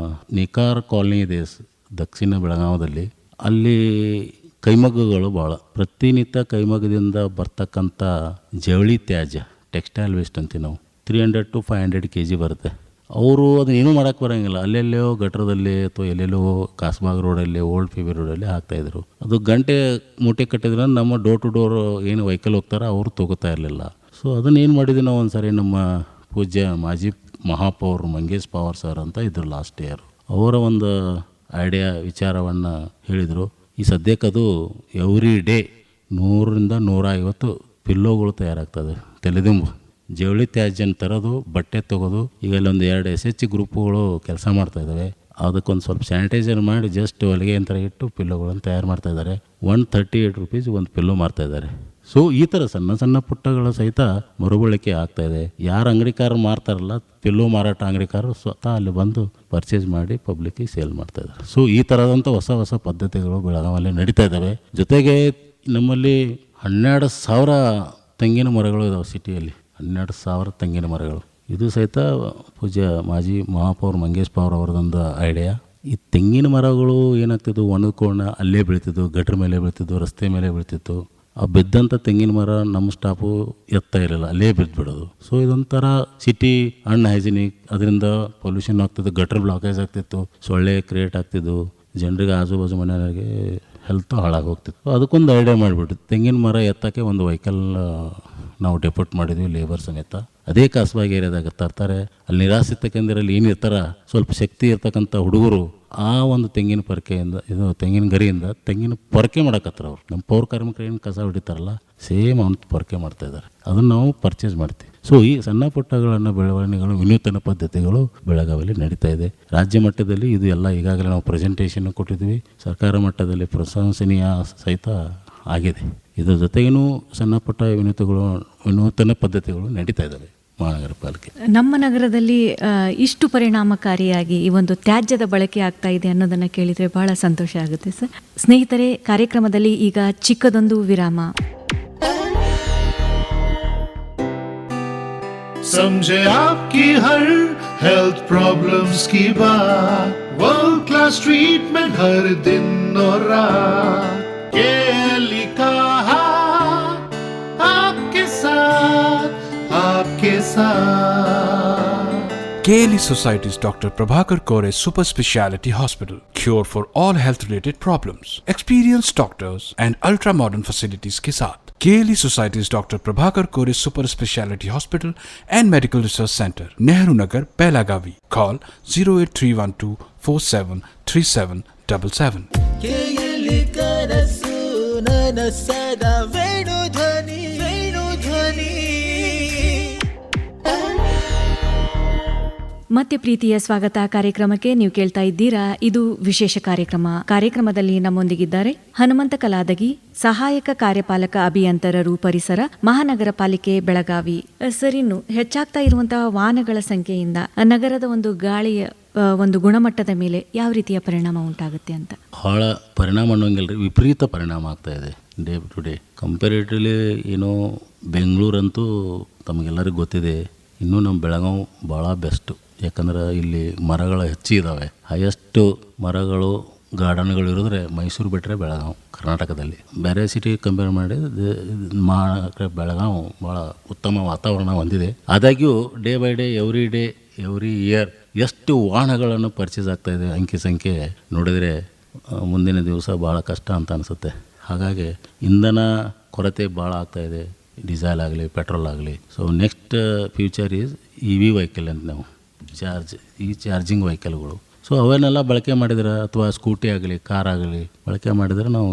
ನೇಕಾರ ಕಾಲನಿ ಇದೆ ದಕ್ಷಿಣ ಬೆಳಗಾವದಲ್ಲಿ. ಅಲ್ಲಿ ಕೈಮಗ್ಗಗಳು ಭಾಳ, ಪ್ರತಿನಿತ್ಯ ಕೈಮಗ್ಗದಿಂದ ಬರ್ತಕ್ಕಂಥ ಜವಳಿ ತ್ಯಾಜ್ಯ, ಟೆಕ್ಸ್ಟೈಲ್ ವೇಸ್ಟ್ ಅಂತೀವಿ ನಾವು, 300 to 500 kg ಬರುತ್ತೆ. ಅವರು ಅದನ್ನೇನೂ ಮಾಡೋಕ್ಕೆ ಬರೋಂಗಿಲ್ಲ. ಅಲ್ಲೆಲ್ಲೋ ಗಟ್ರದಲ್ಲಿ ಅಥವಾ ಎಲ್ಲೆಲ್ಲೋ ಕಾಸ್ಬಾಗ್ ರೋಡಲ್ಲಿ, ಓಲ್ಡ್ PB ರೋಡಲ್ಲಿ ಹಾಕ್ತಾಯಿದ್ರು. ಅದು ಗಂಟೆ ಮೂಟೆ ಕಟ್ಟಿದ್ರೆ ನಮ್ಮ ಡೋರ್ ಟು ಡೋರ್ ಏನು ವೆಹಿಕಲ್ ಹೋಗ್ತಾರೆ ಅವರು ತೊಗೋತಾ ಇರಲಿಲ್ಲ. ಸೊ ಅದನ್ನು ಏನು ಮಾಡಿದ್ವಿ ನಾವು, ಒಂದು ಸಾರಿ ನಮ್ಮ ಪೂಜ್ಯ ಮಾಜಿ ಮಹಾಪೌರ್ ಮಂಗೇಶ್ ಪವಾರ್ ಸರ್ ಅಂತ ಇದ್ರು ಲಾಸ್ಟ್ ಇಯರ್. ಅವರ ಒಂದು ಐಡಿಯಾ ವಿಚಾರವನ್ನು ಹೇಳಿದರು. ಈ ಸದ್ಯಕ್ಕೆ ಅದು ಎವ್ರಿ ಡೇ 100ರಿಂದ 150 ಪಿಲ್ಲೋಗಳು ತಯಾರಾಗ್ತದೆ. ತಲೆದಿಂಬು ಜವಳಿ ತ್ಯಾಜ್ಯನ ತರೋದು, ಬಟ್ಟೆ ತೊಗೋದು. ಈಗ ಅಲ್ಲೊಂದು 2 SH ಗ್ರೂಪ್ಗಳು ಕೆಲಸ ಮಾಡ್ತಾಯಿದ್ದಾವೆ. ಅದಕ್ಕೊಂದು ಸ್ವಲ್ಪ ಸ್ಯಾನಿಟೈಸರ್ ಮಾಡಿ ಜಸ್ಟ್ ಹೊಲಿಗೆ ಯಂತ್ರ ಇಟ್ಟು ಪಿಲ್ಲೋಗಳನ್ನು ತಯಾರು ಮಾಡ್ತಾಯಿದ್ದಾರೆ. 138 ರೂಪೀಸ್ ಒಂದು ಪಿಲ್ಲೋ ಮಾರ್ತಾಯಿದ್ದಾರೆ. ಸೊ ಈ ಥರ ಸಣ್ಣ ಸಣ್ಣ ಪುಟ್ಟಗಳ ಸಹಿತ ಮರುಬಳಕೆ ಆಗ್ತಾಯಿದೆ. ಯಾರು ಅಂಗಡಿಕಾರರು ಮಾರ್ತಾರಲ್ಲ, ಪಿಲ್ಲೋ ಮಾರಾಟ ಅಂಗಡಿಕಾರರು ಸ್ವತಃ ಅಲ್ಲಿ ಬಂದು ಪರ್ಚೇಸ್ ಮಾಡಿ ಪಬ್ಲಿಕ್ಕಿಗೆ ಸೇಲ್ ಮಾಡ್ತಾಯಿದ್ದಾರೆ. ಸೊ ಈ ಥರದಂಥ ಹೊಸ ಪದ್ಧತಿಗಳು ಬೆಳಗಾವಲ್ಲಿ ನಡೀತಾ ಇದ್ದಾವೆ. ಜೊತೆಗೆ ನಮ್ಮಲ್ಲಿ 12,000 ತೆಂಗಿನ ಮರಗಳು ಇದಾವೆ ಸಿಟಿಯಲ್ಲಿ. 12,000 ತೆಂಗಿನ ಮರಗಳು. ಇದು ಸಹಿತ ಪೂಜ್ಯ ಮಾಜಿ ಮಹಾಪೌರ್ ಮಂಗೇಶ್ ಪವಾರ್ ಅವರದೊಂದು ಐಡಿಯಾ. ಈ ತೆಂಗಿನ ಮರಗಳು ಏನಾಗ್ತಿದ್ವು, ಒಣಗ್ಕೊಂಡು ಅಲ್ಲೇ ಬೀಳ್ತಿದ್ವು, ಗಟ್ರ ಮೇಲೆ ಬೀಳ್ತಿದ್ವು, ರಸ್ತೆ ಮೇಲೆ ಬೀಳ್ತಿತ್ತು. ಆ ಬಿದ್ದಂಥ ತೆಂಗಿನ ಮರ ನಮ್ಮ ಸ್ಟಾಫು ಎತ್ತಾ ಇರಲಿಲ್ಲ, ಅಲ್ಲೇ ಬಿದ್ದುಬಿಡೋದು. ಸೊ ಇದೊಂಥರ ಸಿಟಿ ಅನ್ಹೈಜಿನಿಕ್. ಅದರಿಂದ ಪೊಲ್ಯೂಷನ್ ಆಗ್ತಿತ್ತು, ಗಟ್ರ್ ಬ್ಲಾಕೇಜ್ ಆಗ್ತಿತ್ತು, ಸೊಳ್ಳೆ ಕ್ರಿಯೇಟ್ ಆಗ್ತಿದ್ವು, ಜನರಿಗೆ ಆಜು ಬಾಜು ಮನೆಯವರಿಗೆ ಹೆಲ್ತು ಹಾಳಾಗಿ ಹೋಗ್ತಿತ್ತು. ಅದಕ್ಕೊಂದು ಐಡಿಯಾ ಮಾಡಿಬಿಟ್ಟು ತೆಂಗಿನ ಮರ ಎತ್ತಕ್ಕೆ ಒಂದು ವೆಹಿಕಲ್ ನಾವು ಡೆಪೋಟ್ ಮಾಡಿದ್ವಿ, ಲೇಬರ್ ಸಮೇತ. ಅದೇ ಕಾಸ್ಬಾಗ್ ಏರಿಯಾದಾಗ ತರ್ತಾರೆ. ಅಲ್ಲಿ ನಿರಾಶ್ರಿತ ಕೇಂದ್ರದಲ್ಲಿ ಏನಿರ್ತಾರ, ಸ್ವಲ್ಪ ಶಕ್ತಿ ಇರ್ತಕ್ಕಂಥ ಹುಡುಗರು ಆ ಒಂದು ತೆಂಗಿನ ಪೊರಕೆಯಿಂದ, ಇದು ತೆಂಗಿನ ಗರಿಯಿಂದ ತೆಂಗಿನ ಪೊರಕೆ ಮಾಡಕತ್ತಾರ. ಅವ್ರು ನಮ್ಮ ಪೌರ ಕಾರ್ಮಿಕರು ಏನು ಕಸ ಹೊಡಿತಾರಲ್ಲ, ಸೇಮ್ ಅವ್ನು ಪೊರಕೆ ಮಾಡ್ತಾಯಿದ್ದಾರೆ. ಅದನ್ನು ನಾವು ಪರ್ಚೇಸ್ ಮಾಡ್ತೀವಿ. ಸೊ ಈ ಸಣ್ಣ ಪುಟ್ಟಗಳನ್ನು ಬೆಳವಣಿಗೆಗಳು, ವಿನೂತನ ಪದ್ಧತಿಗಳು ಬೆಳಗಾವಿಯಲ್ಲಿ ನಡೀತಾ ಇದೆ. ರಾಜ್ಯ ಮಟ್ಟದಲ್ಲಿ ಇದು ಎಲ್ಲ ಈಗಾಗಲೇ ನಾವು ಪ್ರೆಸೆಂಟೇಷನ್ ಕೊಟ್ಟಿದ್ವಿ. ಸರ್ಕಾರ ಮಟ್ಟದಲ್ಲಿ ಪ್ರಶಂಸನೀಯ ಸಹಿತ ಆಗಿದೆ. ಇದರ ಜೊತೆಗೇನು ಸಣ್ಣ ಪುಟ್ಟ ವಿನೂತನ ಪದ್ಧತಿಗಳು ನಡೀತಾ ಇದ್ದಾವೆ. ಮಹಾನಗರ ಪಾಲಿಕೆ. ನಮ್ಮ ನಗರದಲ್ಲಿ ಇಷ್ಟು ಪರಿಣಾಮಕಾರಿಯಾಗಿ ಈ ಒಂದು ತ್ಯಾಜ್ಯದ ಬಳಕೆ ಆಗ್ತಾ ಇದೆ ಅನ್ನೋದನ್ನ ಕೇಳಿದ್ರೆ ಬಹಳ ಸಂತೋಷ ಆಗುತ್ತೆ ಸರ್. ಸ್ನೇಹಿತರೆ, ಕಾರ್ಯಕ್ರಮದಲ್ಲಿ ಈಗ ಚಿಕ್ಕದೊಂದು ವಿರಾಮ. समझे आपकी हर हेल्थ प्रॉब्लम्स की बात, वर्ल्ड क्लास ट्रीटमेंट हर दिन और रात, केली का हाथ आपके साथ, आपके साथ. KLE Society's Dr. Prabhakar Kore Super Speciality Hospital. Cure for all health related problems. Experienced doctors and ultra modern facilities के साथ. KLE Society's Dr. Prabhakar Kore Super Speciality Hospital and Medical Research Center, Nehru Nagar, Belagavi. Call 08312 473777. KLE ಕನಸು ನನಸದ ವೇಣುಧ್ವನಿ, ವೇಣುಧ್ವನಿ. ಮತ್ತೆ ಪ್ರೀತಿಯ ಸ್ವಾಗತ ಕಾರ್ಯಕ್ರಮಕ್ಕೆ. ನೀವು ಕೇಳ್ತಾ ಇದ್ದೀರಾ, ಇದು ವಿಶೇಷ ಕಾರ್ಯಕ್ರಮದಲ್ಲಿ ನಮ್ಮೊಂದಿಗಿದ್ದಾರೆ ಹನುಮಂತ ಕಲಾದಗಿ, ಸಹಾಯಕ ಕಾರ್ಯಪಾಲಕ ಅಭಿಯಂತರರು ಪರಿಸರ, ಮಹಾನಗರ ಪಾಲಿಕೆ ಬೆಳಗಾವಿ. ಸರ್, ಇನ್ನು ಹೆಚ್ಚಾಗ್ತಾ ಇರುವಂತಹ ವಾಹನಗಳ ಸಂಖ್ಯೆಯಿಂದ ನಗರದ ಒಂದು ಗಾಳಿಯ ಒಂದು ಗುಣಮಟ್ಟದ ಮೇಲೆ ಯಾವ ರೀತಿಯ ಪರಿಣಾಮ ಉಂಟಾಗುತ್ತೆ ಅಂತ? ಭಾಳ ಪರಿಣಾಮ ಅನ್ನೋಂಗಿಲ್ಲ ರೀ, ವಿಪರೀತ ಪರಿಣಾಮ ಆಗ್ತಾ ಇದೆ ಡೇ ಟು ಡೇ. ಕಂಪೇರಿಟಿವ್ಲಿ ಏನೋ ಬೆಂಗಳೂರಂತೂ ತಮಗೆಲ್ಲರಿಗೂ ಗೊತ್ತಿದೆ. ಇನ್ನೂ ನಮ್ಮ ಬೆಳಗಾವಿ ಭಾಳ ಬೆಸ್ಟು, ಯಾಕಂದ್ರೆ ಇಲ್ಲಿ ಮರಗಳು ಹೆಚ್ಚಿದ್ದಾವೆ. ಹೈಯೆಸ್ಟು ಮರಗಳು ಗಾರ್ಡನ್ಗಳು ಇರೋದ್ರೆ ಮೈಸೂರು ಬಿಟ್ಟರೆ ಬೆಳಗಾವಿ ಕರ್ನಾಟಕದಲ್ಲಿ. ಬೇರೆ ಸಿಟಿ ಕಂಪೇರ್ ಮಾಡಿ ಬೆಳಗಾವಿ ಭಾಳ ಉತ್ತಮ ವಾತಾವರಣ ಹೊಂದಿದೆ. ಆದಾಗ್ಯೂ day by day, every year ಎಷ್ಟು ವಾಹನಗಳನ್ನು ಪರ್ಚೇಸ್ ಆಗ್ತಾಯಿದೆ, ಅಂಕಿ ಸಂಖ್ಯೆ ನೋಡಿದರೆ ಮುಂದಿನ ದಿವಸ ಭಾಳ ಕಷ್ಟ ಅಂತ ಅನಿಸುತ್ತೆ. ಹಾಗಾಗಿ ಇಂಧನ ಕೊರತೆ ಭಾಳ ಆಗ್ತಾಯಿದೆ, ಡೀಸೆಲ್ ಆಗಲಿ ಪೆಟ್ರೋಲ್ ಆಗಲಿ. So next future is EV vehicle ಅಂತ ನಾವು ಚಾರ್ಜಿಂಗ್ ವೆಹಿಕಲ್ಗಳು. ಸೊ ಅವನ್ನೆಲ್ಲ ಬಳಕೆ ಮಾಡಿದ್ರೆ, ಅಥವಾ ಸ್ಕೂಟಿ ಆಗಲಿ ಕಾರ್ ಆಗಲಿ ಬಳಕೆ ಮಾಡಿದರೆ ನಾವು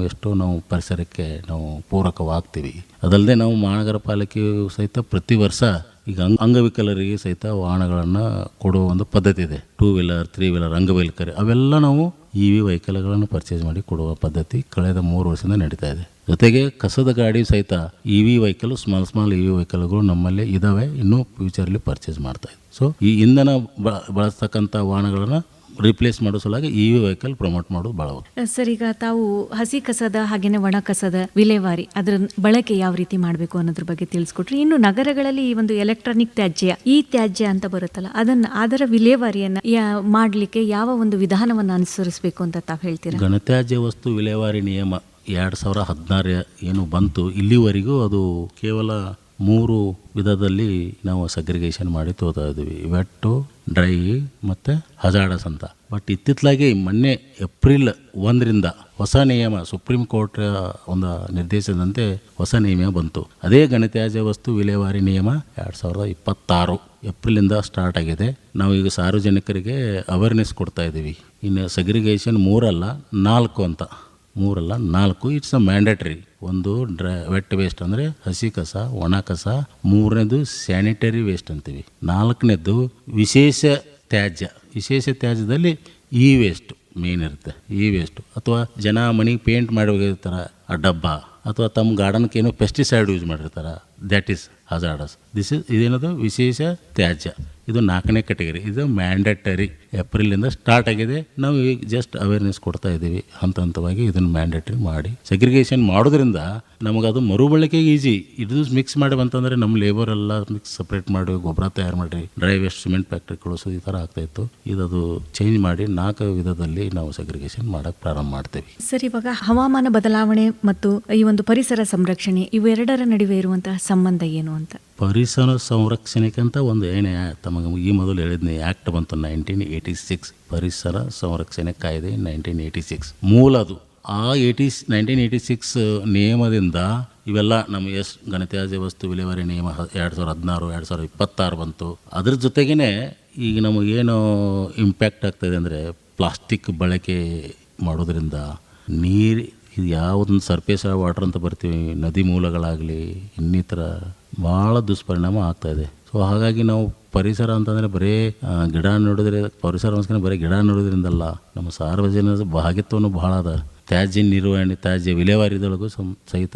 ಪರಿಸರಕ್ಕೆ ನಾವು ಪೂರಕವಾಗ್ತೀವಿ. ಅದಲ್ಲದೆ ನಾವು ಮಹಾನಗರ ಪಾಲಿಕೆಯು ಸಹಿತ ಪ್ರತಿ ವರ್ಷ ಈಗ ಅಂಗವಿಕಲರಿಗೆ ಸಹಿತ ವಾಹನಗಳನ್ನು ಕೊಡುವ ಒಂದು ಪದ್ಧತಿ ಇದೆ. 2 ವೀಲರ್ 3 ವೀಲರ್ ಅಂಗವಿಕಲರು ಅವೆಲ್ಲ ನಾವು EV ವೆಹಿಕಲ್ಗಳನ್ನು ಪರ್ಚೇಸ್ ಮಾಡಿ ಕೊಡುವ ಪದ್ಧತಿ ಕಳೆದ 3 ವರ್ಷದಿಂದ ನಡೀತಾ ಇದೆ. ಜೊತೆಗೆ ಕಸದ ಗಾಡಿ ಸಹಿತ EV ವೆಹಿಕಲ್, ಸ್ಮಾಲ್ EV ವೆಹಿಕಲ್ಗಳು ನಮ್ಮಲ್ಲಿ ಇದ್ದಾವೆ, ಇನ್ನೂ ಫ್ಯೂಚರ್ಲಿ ಪರ್ಚೇಸ್ ಮಾಡ್ತಾ ಇದೆ. ಸೊ ಈ ಇಂಧನ ಬಳಸ್ತಕ್ಕಂಥ ವಾಹನಗಳನ್ನು ರಿಪ್ಲೇಸ್ ಮಾಡೋ ಸಲುವಾಗಿ EV ವೆಹಿಕಲ್ ಪ್ರಮೋಟ್ ಮಾಡೋದು ಭಾಳ. ಸರ್, ಈಗ ತಾವು ಹಸಿ ಕಸದ ಹಾಗೇನೆ ಒಣ ಕಸದ ವಿಲೇವಾರಿ, ಅದರ ಬಳಕೆ ಯಾವ ರೀತಿ ಮಾಡಬೇಕು ಅನ್ನೋದ್ರ ಬಗ್ಗೆ ತಿಳಿಸ್ಕೊಟ್ರಿ. ಇನ್ನು ನಗರಗಳಲ್ಲಿ ಈ ಒಂದು ಎಲೆಕ್ಟ್ರಾನಿಕ್ ತ್ಯಾಜ್ಯ, ಈ ತ್ಯಾಜ್ಯ ಅಂತ ಬರುತ್ತಲ್ಲ, ಅದರ ವಿಲೇವಾರಿಯನ್ನ ಮಾಡಲಿಕ್ಕೆ ಯಾವ ಒಂದು ವಿಧಾನವನ್ನು ಅನುಸರಿಸಬೇಕು ಅಂತ ತಾವು ಹೇಳ್ತೀರಾ? ಘನತ್ಯಾಜ್ಯ ವಸ್ತು ವಿಲೇವಾರಿ ನಿಯಮ 2016 ಏನು ಬಂತು, ಇಲ್ಲಿವರೆಗೂ ಅದು ಕೇವಲ 3 ವಿಧದಲ್ಲಿ ನಾವು ಸಗ್ರಿಗೇಷನ್ ಮಾಡಿ ತೋತಾ ಇದ್ದೀವಿ: ವೆಟ್ಟು, ಡ್ರೈ ಮತ್ತು ಹಜಾರ್ಡಸ್ ಅಂತ. ಬಟ್ ಇತ್ತಿತ್ತಲಾಗಿ ಮೊನ್ನೆ ಏಪ್ರಿಲ್ 1ರಿಂದ ಹೊಸ ನಿಯಮ, ಸುಪ್ರೀಂ ಕೋರ್ಟ್ ಒಂದು ನಿರ್ದೇಶನದಂತೆ ಹೊಸ ನಿಯಮ ಬಂತು. ಅದೇ ಘನತ್ಯಾಜ್ಯ ವಸ್ತು ವಿಲೇವಾರಿ ನಿಯಮ 2026 ಏಪ್ರಿಲಿಂದ ಸ್ಟಾರ್ಟ್ ಆಗಿದೆ. ನಾವು ಈಗ ಸಾರ್ವಜನಿಕರಿಗೆ ಅವೇರ್ನೆಸ್ ಕೊಡ್ತಾ ಇದ್ದೀವಿ. ಇನ್ನು ಸಗ್ರಿಗೇಷನ್ 3 ಅಲ್ಲ 4 ಅಂತ, 3 ಅಲ್ಲ 4. It's a mandatory. ಒಂದು ವೆಟ್ ವೇಸ್ಟ್ ಅಂದರೆ ಹಸಿ ಕಸ, ಒಣ ಕಸ. 3ನೇದು ಸ್ಯಾನಿಟರಿ ವೇಸ್ಟ್ ಅಂತೀವಿ. 4ನೇದು ವಿಶೇಷ ತ್ಯಾಜ್ಯ. ವಿಶೇಷ ತ್ಯಾಜ್ಯದಲ್ಲಿ ಈ ವೇಸ್ಟ್ ಮೇನ್ ಇರುತ್ತೆ. ಈ ವೇಸ್ಟು ಅಥವಾ ಜನ ಮನೆಗೆ ಪೇಂಟ್ ಮಾಡಿ ಹೋಗಿರ್ತಾರೆ ಆ ಡಬ್ಬ, ಅಥವಾ ತಮ್ಮ ಗಾರ್ಡನ್ಗೆ ಏನೋ ಪೆಸ್ಟಿಸೈಡ್ ಯೂಸ್ ಮಾಡಿರ್ತಾರೆ, ದ್ಯಾಟ್ ಈಸ್ ಹಜಾರ್ಡಸ್. ಇದೇನದು ವಿಶೇಷ ತ್ಯಾಜ್ಯ. ಇದು 4ನೇ ಕೆಟಗರಿ. ಇದು ಮ್ಯಾಂಡೇಟರಿ. ಏಪ್ರಿಲಿಂದ ಸ್ಟಾರ್ಟ್ ಆಗಿದೆ. ನಾವು ಈಗ ಜಸ್ಟ್ ಅವೇರ್ನೆಸ್ ಕೊಡ್ತಾ ಇದ್ದೀವಿ. ಹಂತವಾಗಿ ಇದನ್ನು ಮ್ಯಾಂಡೇಟರಿ ಮಾಡಿ ಸೆಗ್ರಿಗೇಷನ್ ಮಾಡೋದ್ರಿಂದ ನಮಗದು ಮರುಬಳಕೆಗೆ ಈಸಿ. ಇದು ಮಿಕ್ಸ್ ಮಾಡಿ ಬಂತಂದರೆ ನಮ್ಮ ಲೇಬರ್ ಎಲ್ಲ ಮಿಕ್ಸ್ ಸಪ್ರೇಟ್ ಮಾಡಿ ಗೊಬ್ಬರ ತಯಾರು ಮಾಡಿ ಡ್ರೈ ವೇಸ್ಟ್ ಸಿಮೆಂಟ್ ಫ್ಯಾಕ್ಟ್ರಿ ಕಳಿಸೋದು ಈ ಥರ ಆಗ್ತಾಯಿತ್ತು. ಇದದು ಚೇಂಜ್ ಮಾಡಿ 4 ವಿಧದಲ್ಲಿ ನಾವು ಸೆಗ್ರಿಗೇಷನ್ ಮಾಡೋಕ್ಕೆ ಪ್ರಾರಂಭ ಮಾಡ್ತೇವೆ. ಸರ್, ಇವಾಗ ಹವಾಮಾನ ಬದಲಾವಣೆ ಮತ್ತು ಈ ಒಂದು ಪರಿಸರ ಸಂರಕ್ಷಣೆ ಇವೆರಡರ ನಡುವೆ ಇರುವಂತಹ ಸಂಬಂಧ ಏನು ಅಂತ? ಪರಿಸರ ಸಂರಕ್ಷಣೆಗಂತ ಒಂದು ತಮಗೆ ಈ ಮೊದಲು ಹೇಳಿದ್ನಿ ಆ್ಯಕ್ಟ್ ಬಂತು 1986, ಪರಿಸರ ಸಂರಕ್ಷಣೆ ಕಾಯ್ದೆ 1986 ಮೂಲ. ಅದು ಆ 1986 ನಿಯಮದಿಂದ ಇವೆಲ್ಲ ನಮ್ಮ ಘನತ್ಯಾಜ್ಯ ವಸ್ತು ವಿಲೇವಾರಿ ನಿಯಮ 2016, 2026 ಬಂತು. ಅದ್ರ ಜೊತೆಗೇ ಈಗ ನಮಗೇನು ಇಂಪ್ಯಾಕ್ಟ್ ಆಗ್ತಾಯಿದೆ ಅಂದರೆ, ಪ್ಲಾಸ್ಟಿಕ್ ಬಳಕೆ ಮಾಡೋದ್ರಿಂದ ನೀರು, ಇದು ಯಾವುದೊಂದು ಸರ್ಫೇಸ್ ವಾಟರ್ ಅಂತ ಬರ್ತೀವಿ, ನದಿ ಮೂಲಗಳಾಗಲಿ ಇನ್ನಿತರ ಭಾಳ ದುಷ್ಪರಿಣಾಮ ಆಗ್ತಾಯಿದೆ. ಸೊ ಹಾಗಾಗಿ ನಾವು ಪರಿಸರ ಅಂತಂದರೆ ಬರೀ ಗಿಡ ನೋಡಿದ್ರೆ, ಪರಿಸರ ಸಂಸ್ಕರಣೆ ಬರೀ ಗಿಡ ನೋಡೋದ್ರಿಂದಲ್ಲ, ನಮ್ಮ ಸಾರ್ವಜನಿಕ ಭಾಗಿತ್ವನೂ ಭಾಳ ಅದ. ತ್ಯಾಜ್ಯ ನಿರ್ವಹಣೆ, ತ್ಯಾಜ್ಯ ವಿಲೇವಾರಿದೊಳಗೂ ಸಹಿತ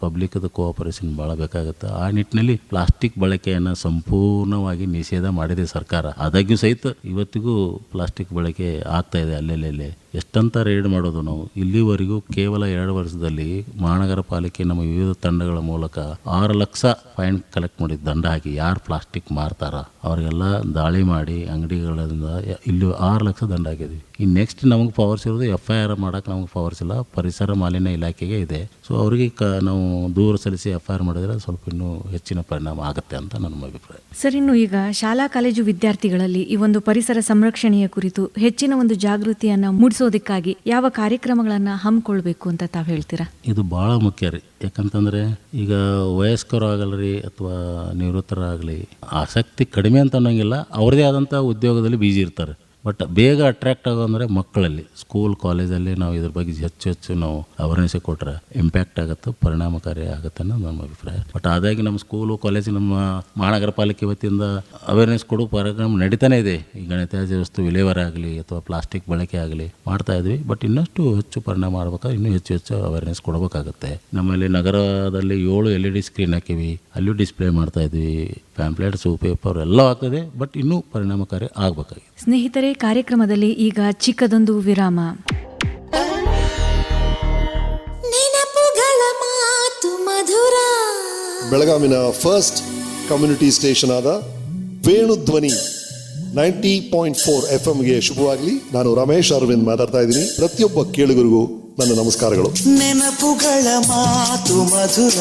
ಪಬ್ಲಿಕ್ದು ಕೋಆಪರೇಷನ್ ಭಾಳ ಬೇಕಾಗುತ್ತೆ. ಆ ನಿಟ್ಟಿನಲ್ಲಿ ಪ್ಲಾಸ್ಟಿಕ್ ಬಳಕೆಯನ್ನು ಸಂಪೂರ್ಣವಾಗಿ ನಿಷೇಧ ಮಾಡಿದೆ ಸರ್ಕಾರ. ಆದಾಗ್ಯೂ ಸಹಿತ ಇವತ್ತಿಗೂ ಪ್ಲಾಸ್ಟಿಕ್ ಬಳಕೆ ಆಗ್ತಾ ಇದೆ ಅಲ್ಲೆಲ್ಲೆಲ್ಲೇ. ಎಷ್ಟಂತ ರೇಡ್ ಮಾಡೋದು ನಾವು. ಇಲ್ಲಿವರೆಗೂ ಕೇವಲ 2 ವರ್ಷದಲ್ಲಿ ಮಹಾನಗರ ಪಾಲಿಕೆ ನಮ್ಮ ವಿವಿಧ ತಂಡಗಳ ಮೂಲಕ 6 ಲಕ್ಷ ಫೈನ್ ಕಲೆಕ್ಟ್ ಮಾಡಿ ದಂಡ ಹಾಕಿ ಯಾರು ಪ್ಲಾಸ್ಟಿಕ್ ಮಾರ್ತಾರ ಅವರಿಗೆಲ್ಲ ದಾಳಿ ಮಾಡಿ ಅಂಗಡಿಗಳಿಂದ ಇಲ್ಲಿ 6 ಲಕ್ಷ ದಂಡ ಹಾಕಿದ್ವಿ. ಈ ನೆಕ್ಸ್ಟ್ ನಮಗೆ ಪವರ್ಸ್ ಇರೋದು FIR ಮಾಡೋಕೆ ನಮಗೆ ಪವರ್ಸ್ ಇಲ್ಲ, ಪರಿಸರ ಮಾಲಿನ್ಯ ಇಲಾಖೆಗೆ ಇದೆ. ಸೊ ಅವರಿಗೆ ನಾವು ದೂರ ಸಲ್ಲಿಸಿ FIR ಮಾಡಿದರೆ ಸ್ವಲ್ಪ ಇನ್ನೂ ಹೆಚ್ಚಿನ ಪರಿಣಾಮ ಆಗುತ್ತೆ ಅಂತ ನನ್ನ ಅಭಿಪ್ರಾಯ. ಸರ್, ಇನ್ನು ಈಗ ಶಾಲಾ ಕಾಲೇಜು ವಿದ್ಯಾರ್ಥಿಗಳಲ್ಲಿ ಈ ಒಂದು ಪರಿಸರ ಸಂರಕ್ಷಣೆಯ ಕುರಿತು ಹೆಚ್ಚಿನ ಒಂದು ಜಾಗೃತಿಯನ್ನು ಮೂಡಿಸೋದಕ್ಕಾಗಿ ಯಾವ ಕಾರ್ಯಕ್ರಮಗಳನ್ನು ಹಮ್ಮಿಕೊಳ್ಬೇಕು ಅಂತ ತಾವು ಹೇಳ್ತೀರಾ? ಇದು ಭಾಳ ಮುಖ್ಯ ರೀ. ಯಾಕಂತಂದರೆ ಈಗ ವಯಸ್ಕರಾಗಲಿ ಅಥವಾ ನಿವೃತ್ತರಾಗಲಿ ಆಸಕ್ತಿ ಕಡಿಮೆ ಅಂತ ಅನ್ನೋಂಗಿಲ್ಲ, ಅವ್ರದ್ದೇ ಆದಂಥ ಉದ್ಯೋಗದಲ್ಲಿ ಬ್ಯುಸಿ ಇರ್ತಾರೆ. ಬಟ್ ಬೇಗ ಅಟ್ರ್ಯಾಕ್ಟ್ ಆಗೋ ಅಂದರೆ ಮಕ್ಕಳಲ್ಲಿ, ಸ್ಕೂಲ್ ಕಾಲೇಜಲ್ಲಿ ನಾವು ಇದ್ರ ಬಗ್ಗೆ ಹೆಚ್ಚು ನಾವು ಅವೇರ್ನೆಸ್ ಕೊಟ್ಟರೆ ಇಂಪ್ಯಾಕ್ಟ್ ಆಗುತ್ತೆ, ಪರಿಣಾಮಕಾರಿ ಆಗುತ್ತೆ ಅನ್ನೋದು ನಮ್ಮ ಅಭಿಪ್ರಾಯ. ಬಟ್ ಆದಾಗಿ ನಮ್ಮ ಸ್ಕೂಲು ಕಾಲೇಜು ನಮ್ಮ ಮಹಾನಗರ ಪಾಲಿಕೆ ವತಿಯಿಂದ ಅವೇರ್ನೆಸ್ ಕೊಡೋ ಕಾರ್ಯಕ್ರಮ ನಡೀತಾನೆ ಇದೆ. ಈ ಘನತ್ಯಾಜ್ಯ ವಸ್ತು ವಿಲೇವಾರಿ ಆಗಲಿ ಅಥವಾ ಪ್ಲಾಸ್ಟಿಕ್ ಬಳಕೆ ಆಗಲಿ ಮಾಡ್ತಾ ಇದ್ವಿ. ಬಟ್ ಇನ್ನಷ್ಟು ಹೆಚ್ಚು ಪರಿಣಾಮ ಮಾಡ್ಬೇಕಾದ್ರೆ ಇನ್ನೂ ಹೆಚ್ಚು ಅವೇರ್ನೆಸ್ ಕೊಡಬೇಕಾಗುತ್ತೆ. ನಮ್ಮಲ್ಲಿ ನಗರದಲ್ಲಿ 7 LED ಸ್ಕ್ರೀನ್ ಹಾಕಿವಿ, ಅಲ್ಲೂ ಡಿಸ್ಪ್ಲೇ ಮಾಡ್ತಾ ಇದ್ವಿ. ಪ್ಯಾಂಪ್ಲೆಟ್ಸು, ಪೇಪರ್ ಎಲ್ಲ ಆಗ್ತದೆ, ಬಟ್ ಇನ್ನೂ ಪರಿಣಾಮಕಾರಿ ಆಗಬೇಕಾಗಿದೆ. ಸ್ನೇಹಿತರೆ, ಕಾರ್ಯಕ್ರಮದಲ್ಲಿ ಈಗ ಚಿಕ್ಕದೊಂದು ವಿರಾಮ. ನೆನಪುಗಳ ಮಾತು ಮಧುರ. ಬೆಳಗಾವಿನ ಫಸ್ಟ್ ಕಮ್ಯುನಿಟಿ ಸ್ಟೇಷನ್ ಆದ ವೇಣುಧ್ವನಿ 90.4 FMಗೆ ಶುಭವಾಗಲಿ. ನಾನು ರಮೇಶ್ ಅರವಿಂದ್ ಮಾತಾಡ್ತಾ ಇದ್ದೀನಿ. ಪ್ರತಿಯೊಬ್ಬ ಕೇಳುಗರಿಗೂ ನನ್ನ ನಮಸ್ಕಾರಗಳು. ನೆನಪುಗಳ ಮಾತು ಮಧುರ.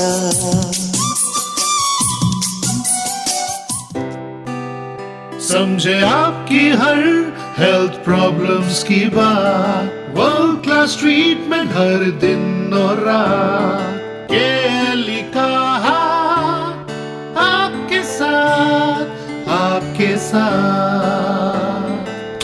समझे आपकी हर हेल्थ प्रॉब्लम्स की बात, वर्ल्ड क्लास ट्रीटमेंट हर दिन और रात, केली का हाथ आपके साथ, आपके साथ.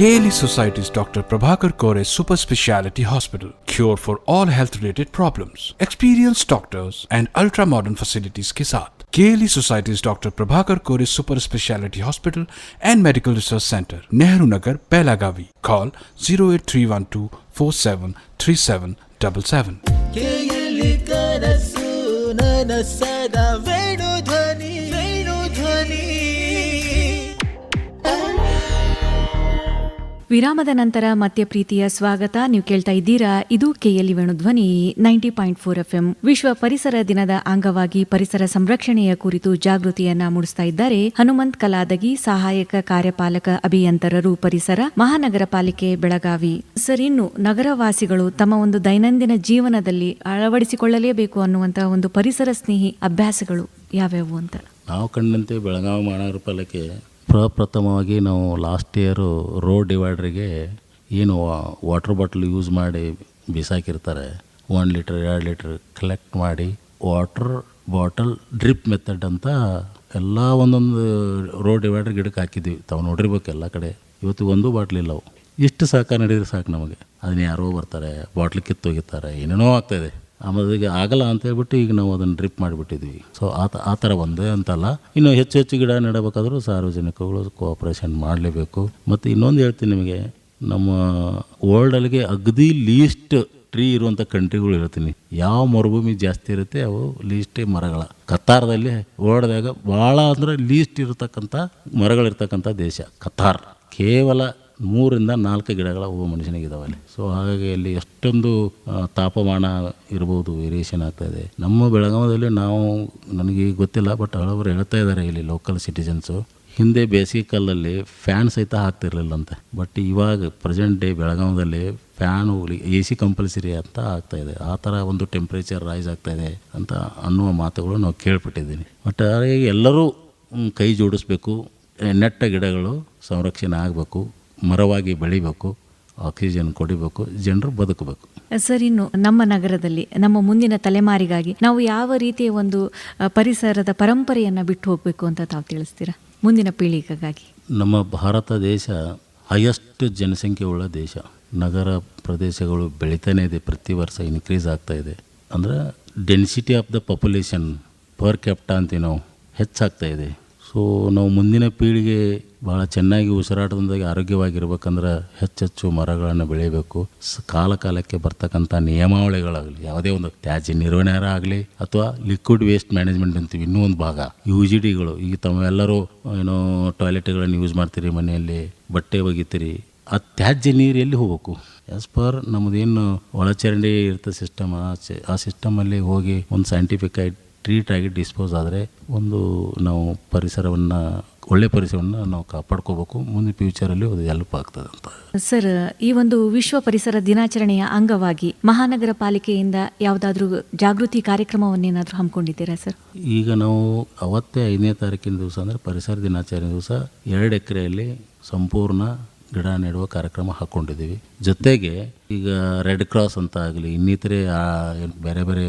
KLE Society's Dr. Prabhakar Kore Super Speciality Hospital. Cure for all health related problems. Experienced doctors and ultra modern facilities के साथ KLE Society's Dr. Prabhakar Kore Super Speciality Hospital and Medical Research Center, Nehru Nagar, Belagavi. Call 08312 473777. ಕೇಯಲಿ ಕನಸು ನನ್ನ ಸದಾ ವೇಣುಧ್ವನಿ, ವೇಣುಧ್ವನಿ. ವಿರಾಮದ ನಂತರ ಮತ್ತೆ ಪ್ರೀತಿಯ ಸ್ವಾಗತ. ನೀವು ಕೇಳ್ತಾ ಇದ್ದೀರಾ, ಇದು KLE ವೇಣುಧ್ವನಿ 90.4 FM. ವಿಶ್ವ ಪರಿಸರ ದಿನದ ಅಂಗವಾಗಿ ಪರಿಸರ ಸಂರಕ್ಷಣೆಯ ಕುರಿತು ಜಾಗೃತಿಯನ್ನ ಮೂಡಿಸ್ತಾ ಇದ್ದಾರೆ ಹನುಮಂತ್ ಕಲಾದಗಿ, ಸಹಾಯಕ ಕಾರ್ಯಪಾಲಕ ಅಭಿಯಂತರರು ಪರಿಸರ, ಮಹಾನಗರ ಪಾಲಿಕೆ ಬೆಳಗಾವಿ. ಸರ್, ಇನ್ನು ನಗರವಾಸಿಗಳು ತಮ್ಮ ಒಂದು ದೈನಂದಿನ ಜೀವನದಲ್ಲಿ ಅಳವಡಿಸಿಕೊಳ್ಳಲೇಬೇಕು ಅನ್ನುವಂತಹ ಒಂದು ಪರಿಸರ ಸ್ನೇಹಿ ಅಭ್ಯಾಸಗಳು ಯಾವ್ಯಾವು ಅಂತ? ನಾವು ಕಂಡಂತೆ ಬೆಳಗಾವಿ ಮಹಾನಗರ ಪಾಲಿಕೆ ಪ್ರಪ್ರಥಮವಾಗಿ ನಾವು ಲಾಸ್ಟ್ ಇಯರು ರೋಡ್ ಡಿವೈಡ್ರಿಗೆ ಏನು ವಾಟರ್ ಬಾಟ್ಲ್ ಯೂಸ್ ಮಾಡಿ ಬಿಸಾಕಿರ್ತಾರೆ, 1 ಲೀಟರ್ 2 ಲೀಟರ್ ಕಲೆಕ್ಟ್ ಮಾಡಿ ವಾಟರ್ ಬಾಟಲ್ ಡ್ರಿಪ್ ಮೆಥಡ್ ಅಂತ ಎಲ್ಲ ಒಂದೊಂದು ರೋಡ್ ಡಿವೈಡರ್ ಗಿಡಕ್ಕೆ ಹಾಕಿದ್ವಿ. ತಾವು ನೋಡಿರ್ಬೇಕು ಎಲ್ಲ ಕಡೆ. ಇವತ್ತು ಒಂದು ಬಾಟ್ಲ್ ಇಲ್ಲವು. ಇಷ್ಟು ಸಹಕಾರ ನಡೆದ್ರೆ ಸಾಕು ನಮಗೆ. ಅದನ್ನ ಯಾರೋ ಬರ್ತಾರೆ, ಬಾಟ್ಲ್ ಕಿತ್ತೋಗಿರ್ತಾರೆ, ಏನೇನೋ ಆಗ್ತಾಯಿದೆ. ಆಮೇಲೆ ಈಗ ಆಗಲ್ಲ ಅಂತ ಹೇಳ್ಬಿಟ್ಟು ಈಗ ನಾವು ಅದನ್ನು ಡ್ರಿಪ್ ಮಾಡಿಬಿಟ್ಟಿದ್ವಿ. ಸೊ ಆ ಥರ ಒಂದೇ ಅಂತಲ್ಲ, ಇನ್ನು ಹೆಚ್ಚು ಗಿಡ ನೆಡಬೇಕಾದ್ರೂ ಸಾರ್ವಜನಿಕಗಳು ಕೋಆಪ್ರೇಷನ್ ಮಾಡಲೇಬೇಕು. ಮತ್ತು ಇನ್ನೊಂದು ಹೇಳ್ತೀನಿ ನಿಮಗೆ, ನಮ್ಮ ವರ್ಲ್ಡಲ್ಲಿಗೆ ಅಗದಿ ಲೀಸ್ಟ್ ಟ್ರೀ ಇರುವಂಥ ಕಂಟ್ರಿಗಳು ಹೇಳ್ತೀನಿ. ಯಾವ ಮರುಭೂಮಿ ಜಾಸ್ತಿ ಇರುತ್ತೆ ಅವು ಲೀಸ್ಟೇ ಮರಗಳ. ಕತಾರ್ದಲ್ಲಿ ವರ್ಲ್ಡ್ದಾಗ ಭಾಳ ಅಂದರೆ ಲೀಸ್ಟ್ ಇರತಕ್ಕಂಥ ಮರಗಳಿರ್ತಕ್ಕಂಥ ದೇಶ ಕತಾರ್. ಕೇವಲ 3ರಿಂದ 4 ಗಿಡಗಳ ಒಬ್ಬ ಮನುಷ್ಯನಿಗಿದಾವೆ ಅಲ್ಲಿ. ಸೊ ಹಾಗಾಗಿ ಅಲ್ಲಿ ಎಷ್ಟೊಂದು ತಾಪಮಾನ ಇರ್ಬೋದು, ವೇರಿಯೇಷನ್ ಆಗ್ತಾಯಿದೆ. ನಮ್ಮ ಬೆಳಗಾವದಲ್ಲಿ ನಾವು, ನನಗೆ ಗೊತ್ತಿಲ್ಲ ಬಟ್ ಹಳಬರು ಹೇಳ್ತಾ ಇದ್ದಾರೆ ಇಲ್ಲಿ ಲೋಕಲ್ ಸಿಟಿಜನ್ಸು, ಹಿಂದೆ ಬೇಸಿಗೆ ಕಾಲದಲ್ಲಿ ಫ್ಯಾನ್ ಸಹಿತ ಹಾಕ್ತಿರ್ಲಿಲ್ಲಂತೆ. ಬಟ್ ಇವಾಗ ಪ್ರೆಸೆಂಟ್ ಡೇ ಬೆಳಗಾವದಲ್ಲಿ ಫ್ಯಾನು AC ಕಂಪಲ್ಸರಿ ಅಂತ ಆಗ್ತಾಯಿದೆ. ಆ ಥರ ಒಂದು ಟೆಂಪ್ರೇಚರ್ ರೈಸ್ ಆಗ್ತಾಯಿದೆ ಅಂತ ಅನ್ನುವ ಮಾತುಗಳು ನಾವು ಕೇಳ್ಪಟ್ಟಿದ್ದೀನಿ. ಬಟ್ ಎಲ್ಲರೂ ಕೈ ಜೋಡಿಸ್ಬೇಕು. ನೆಟ್ಟ ಗಿಡಗಳು ಸಂರಕ್ಷಣೆ ಆಗಬೇಕು, ಮರವಾಗಿ ಬೆಳಿಬೇಕು, ಆಕ್ಸಿಜನ್ ಕೊಡಿಬೇಕು, ಜನರು ಬದುಕಬೇಕು. ಸರ್, ಇನ್ನು ನಮ್ಮ ನಗರದಲ್ಲಿ ನಮ್ಮ ಮುಂದಿನ ತಲೆಮಾರಿಗಾಗಿ ನಾವು ಯಾವ ರೀತಿಯ ಒಂದು ಪರಿಸರದ ಪರಂಪರೆಯನ್ನು ಬಿಟ್ಟು ಹೋಗಬೇಕು ಅಂತ ತಾವು ತಿಳಿಸ್ತೀರಾ ಮುಂದಿನ ಪೀಳಿಗೆಗಾಗಿ? ನಮ್ಮ ಭಾರತ ದೇಶ ಹೈಯೆಸ್ಟ್ ಜನಸಂಖ್ಯೆ ಉಳ್ಳ ದೇಶ. ನಗರ ಪ್ರದೇಶಗಳು ಬೆಳೀತಾನೆ ಇದೆ, ಪ್ರತಿ ವರ್ಷ ಇನ್ಕ್ರೀಸ್ ಆಗ್ತಾ ಇದೆ. ಅಂದರೆ density of the population per capita ಅಂತೀವಿ ನಾವು, ಹೆಚ್ಚಾಗ್ತಾ ಇದೆ. ಸೊ ನಾವು ಮುಂದಿನ ಪೀಳಿಗೆ ಭಾಳ ಚೆನ್ನಾಗಿ ಉಸಿರಾಟದಿಂದಾಗಿ ಆರೋಗ್ಯವಾಗಿರ್ಬೇಕಂದ್ರೆ ಹೆಚ್ಚೆಚ್ಚು ಮರಗಳನ್ನು ಬೆಳಿಬೇಕು. ಕಾಲಕ್ಕೆ ಬರ್ತಕ್ಕಂಥ ನಿಯಮಾವಳಿಗಳಾಗಲಿ, ಯಾವುದೇ ಒಂದು ತ್ಯಾಜ್ಯ ನಿರ್ವಹಣೆ ಆಗಲಿ ಅಥವಾ ಲಿಕ್ವಿಡ್ ವೇಸ್ಟ್ ಮ್ಯಾನೇಜ್ಮೆಂಟ್ ಅಂತೀವಿ ಇನ್ನೂ ಒಂದು ಭಾಗ, UGDಗಳು. ಈಗ ತಾವೆಲ್ಲರೂ ಏನೋ ಟಾಯ್ಲೆಟ್ಗಳನ್ನು ಯೂಸ್ ಮಾಡ್ತೀರಿ, ಮನೆಯಲ್ಲಿ ಬಟ್ಟೆ ಒಗಿತೀರಿ, ಆ ತ್ಯಾಜ್ಯ ನೀರು ಎಲ್ಲಿ ಹೋಗ್ಬೇಕು? ಆ್ಯಸ್ ಪರ್ ನಮ್ಮದೇನು ಒಳಚರಂಡಿ ಇರ್ತದೆ ಸಿಸ್ಟಮ್, ಆ ಸಿಸ್ಟಮಲ್ಲಿ ಹೋಗಿ ಒಂದು ಸೈಂಟಿಫಿಕ್ ಆಗಿ ಟ್ರೀಟ್ ಆಗಿ ಡಿಸ್ಪೋಸ್ ಆದರೆ ಒಂದು ನಾವು ಪರಿಸರವನ್ನು, ಒಳ್ಳೆ ಪರಿಸರವನ್ನು ನಾವು ಕಾಪಾಡ್ಕೋಬೇಕು. ಮುಂದೆ ಫ್ಯೂಚರಲ್ಲಿ ಅದು ಹೆಲ್ಪ್ ಆಗ್ತದೆ ಅಂತ. ಸರ್, ಈ ಒಂದು ವಿಶ್ವ ಪರಿಸರ ದಿನಾಚರಣೆಯ ಅಂಗವಾಗಿ ಮಹಾನಗರ ಪಾಲಿಕೆಯಿಂದ ಯಾವುದಾದ್ರೂ ಜಾಗೃತಿ ಕಾರ್ಯಕ್ರಮವನ್ನೇನಾದರೂ ಹಮ್ಮಿಕೊಂಡಿದ್ದೀರಾ ಸರ್? ಈಗ ನಾವು ಅವತ್ತೇ 5ನೇ ತಾರೀಕಿನ ದಿವಸ ಅಂದರೆ ಪರಿಸರ ದಿನಾಚರಣೆ ದಿವಸ 2 ಎಕರೆಯಲ್ಲಿ ಸಂಪೂರ್ಣ ಗಿಡ ನೆಡುವ ಕಾರ್ಯಕ್ರಮ ಹಾಕ್ಕೊಂಡಿದ್ದೀವಿ. ಜೊತೆಗೆ ಈಗ ರೆಡ್ ಕ್ರಾಸ್ ಅಂತ ಆಗಲಿ, ಇನ್ನಿತರೆ ಬೇರೆ ಬೇರೆ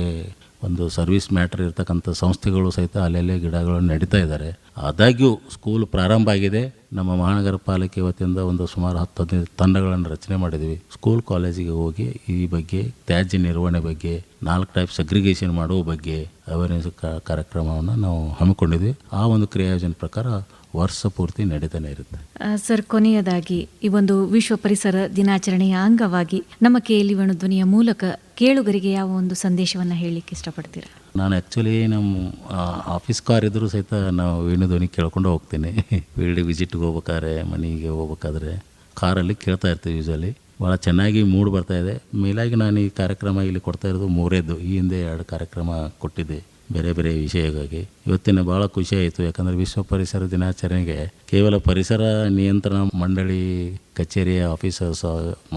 ಒಂದು ಸರ್ವಿಸ್ ಮ್ಯಾಟ್ರ್ ಇರ್ತಕ್ಕಂಥ ಸಂಸ್ಥೆಗಳು ಸಹಿತ ಅಲ್ಲೆಲ್ಲೇ ಗಿಡಗಳನ್ನು ನೆಡಿತಾ ಇದ್ದಾರೆ. ಆದಾಗ್ಯೂ ಸ್ಕೂಲ್ ಪ್ರಾರಂಭ ಆಗಿದೆ. ನಮ್ಮ ಮಹಾನಗರ ಪಾಲಿಕೆ ವತಿಯಿಂದ ಒಂದು ಸುಮಾರು 10-15 ತಂಡಗಳನ್ನು ರಚನೆ ಮಾಡಿದ್ದೀವಿ. ಸ್ಕೂಲ್ ಕಾಲೇಜಿಗೆ ಹೋಗಿ ಈ ಬಗ್ಗೆ ತ್ಯಾಜ್ಯ ನಿರ್ವಹಣೆ ಬಗ್ಗೆ, 4 ಟೈಪ್ ಸಗ್ರಿಗೇಷನ್ ಮಾಡುವ ಬಗ್ಗೆ ಅವೇರ್ನೆಸ್ ಕಾರ್ಯಕ್ರಮವನ್ನು ನಾವು ಹಮ್ಮಿಕೊಂಡಿದ್ವಿ. ಆ ಒಂದು ಕ್ರಿಯಾಯೋಜನೆ ಪ್ರಕಾರ ವರ್ಷ ಪೂರ್ತಿ ನಡೀತಾನೆ ಇರುತ್ತೆ. ಸರ್, ಕೊನೆಯದಾಗಿ ಈ ಒಂದು ವಿಶ್ವ ಪರಿಸರ ದಿನಾಚರಣೆಯ ಅಂಗವಾಗಿ ನಮ್ಮ KLE ವೇಣುಧ್ವನಿಯ ಮೂಲಕ ಕೇಳುಗರಿಗೆ ಯಾವ ಒಂದು ಸಂದೇಶವನ್ನು ಹೇಳಲಿಕ್ಕೆ ಇಷ್ಟಪಡ್ತೀರಾ? ನಾನು ಆ್ಯಕ್ಚುಲಿ ನಮ್ಮ ಆಫೀಸ್ ಕಾರ್ ಇದ್ದರೂ ಸಹಿತ ನಾವು ವೇಣುಧ್ವನಿ ಕೇಳ್ಕೊಂಡು ಹೋಗ್ತೀನಿ. ಫೀಲ್ಡ್ ವಿಸಿಟ್ಗೆ ಹೋಗ್ಬೇಕಾದ್ರೆ, ಮನೆಗೆ ಹೋಗ್ಬೇಕಾದ್ರೆ ಕಾರಲ್ಲಿ ಕೇಳ್ತಾ ಇರ್ತೀವಿ. ಯೂಸಲಿ ಭಾಳ ಚೆನ್ನಾಗಿ ಮೂಡ್ ಬರ್ತಾಯಿದೆ. ಮೇಲಾಗಿ ನಾನು ಈ ಕಾರ್ಯಕ್ರಮ ಇಲ್ಲಿ ಕೊಡ್ತಾ ಇರೋದು 3ನೇದು. ಈ ಹಿಂದೆ 2 ಕಾರ್ಯಕ್ರಮ ಕೊಟ್ಟಿದ್ದೆ ಬೇರೆ ಬೇರೆ ವಿಷಯವಾಗಿ. ಇವತ್ತಿನ ಭಾಳ ಖುಷಿ ಆಯಿತು. ಯಾಕಂದರೆ ವಿಶ್ವ ಪರಿಸರ ದಿನಾಚರಣೆಗೆ ಕೇವಲ ಪರಿಸರ ನಿಯಂತ್ರಣ ಮಂಡಳಿ ಕಚೇರಿಯ ಆಫೀಸರ್ಸ್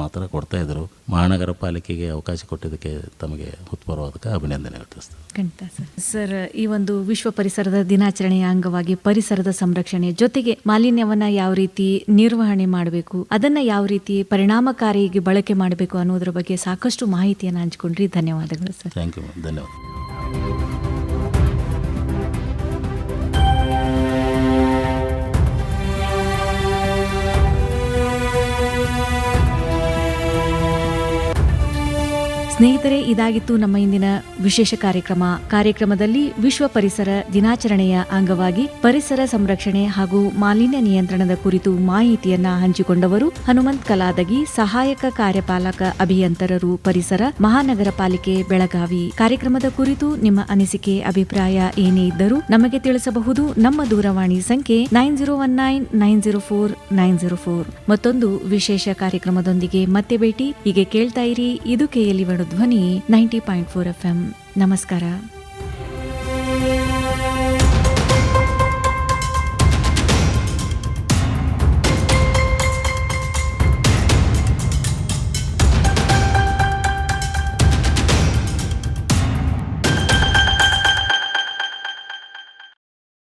ಮಾತ್ರ ಕೊಡ್ತಾಯಿದ್ರು. ಮಹಾನಗರ ಪಾಲಿಕೆಗೆ ಅವಕಾಶ ಕೊಟ್ಟಿದ್ದಕ್ಕೆ ತಮಗೆ ಹೃತ್ಪೂರ್ವಕ ಅಭಿನಂದನೆಗಳು ತಿಳಿಸ್ತೇನೆ. ಖಂಡಿತ ಸರ್. ಈ ಒಂದು ವಿಶ್ವ ಪರಿಸರದ ದಿನಾಚರಣೆಯ ಅಂಗವಾಗಿ ಪರಿಸರದ ಸಂರಕ್ಷಣೆ ಜೊತೆಗೆ ಮಾಲಿನ್ಯವನ್ನು ಯಾವ ರೀತಿ ನಿರ್ವಹಣೆ ಮಾಡಬೇಕು, ಅದನ್ನು ಯಾವ ರೀತಿ ಪರಿಣಾಮಕಾರಿಯಾಗಿ ಬಳಕೆ ಮಾಡಬೇಕು ಅನ್ನೋದ್ರ ಬಗ್ಗೆ ಸಾಕಷ್ಟು ಮಾಹಿತಿಯನ್ನು ಹಂಚಿಕೊಂಡ್ರಿ. ಧನ್ಯವಾದಗಳು ಸರ್. Thank you. ಧನ್ಯವಾದ. ಸ್ನೇಹಿತರೆ, ಇದಾಗಿತ್ತು ನಮ್ಮ ಇಂದಿನ ವಿಶೇಷ ಕಾರ್ಯಕ್ರಮದಲ್ಲಿ ವಿಶ್ವ ಪರಿಸರ ದಿನಾಚರಣೆಯ ಅಂಗವಾಗಿ ಪರಿಸರ ಸಂರಕ್ಷಣೆ ಹಾಗೂ ಮಾಲಿನ್ಯ ನಿಯಂತ್ರಣದ ಕುರಿತು ಮಾಹಿತಿಯನ್ನ ಹಂಚಿಕೊಂಡವರು ಹನುಮಂತ್ ಕಲಾದಗಿ, ಸಹಾಯಕ ಕಾರ್ಯಪಾಲಕ ಅಭಿಯಂತರರು ಪರಿಸರ, ಮಹಾನಗರ ಪಾಲಿಕೆ ಬೆಳಗಾವಿ. ಕಾರ್ಯಕ್ರಮದ ಕುರಿತು ನಿಮ್ಮ ಅನಿಸಿಕೆ, ಅಭಿಪ್ರಾಯ ಏನೇ ಇದ್ದರೂ ನಮಗೆ ತಿಳಿಸಬಹುದು. ನಮ್ಮ ದೂರವಾಣಿ ಸಂಖ್ಯೆ 9019049004. ಮತ್ತೊಂದು ವಿಶೇಷ ಕಾರ್ಯಕ್ರಮದೊಂದಿಗೆ ಮತ್ತೆ ಭೇಟಿ. ಹೀಗೆ ಕೇಳ್ತಾ ಇರಿ. ಇದು KLE ವೇಣುಧ್ವನಿ 90.4 FM. ನಮಸ್ಕಾರ.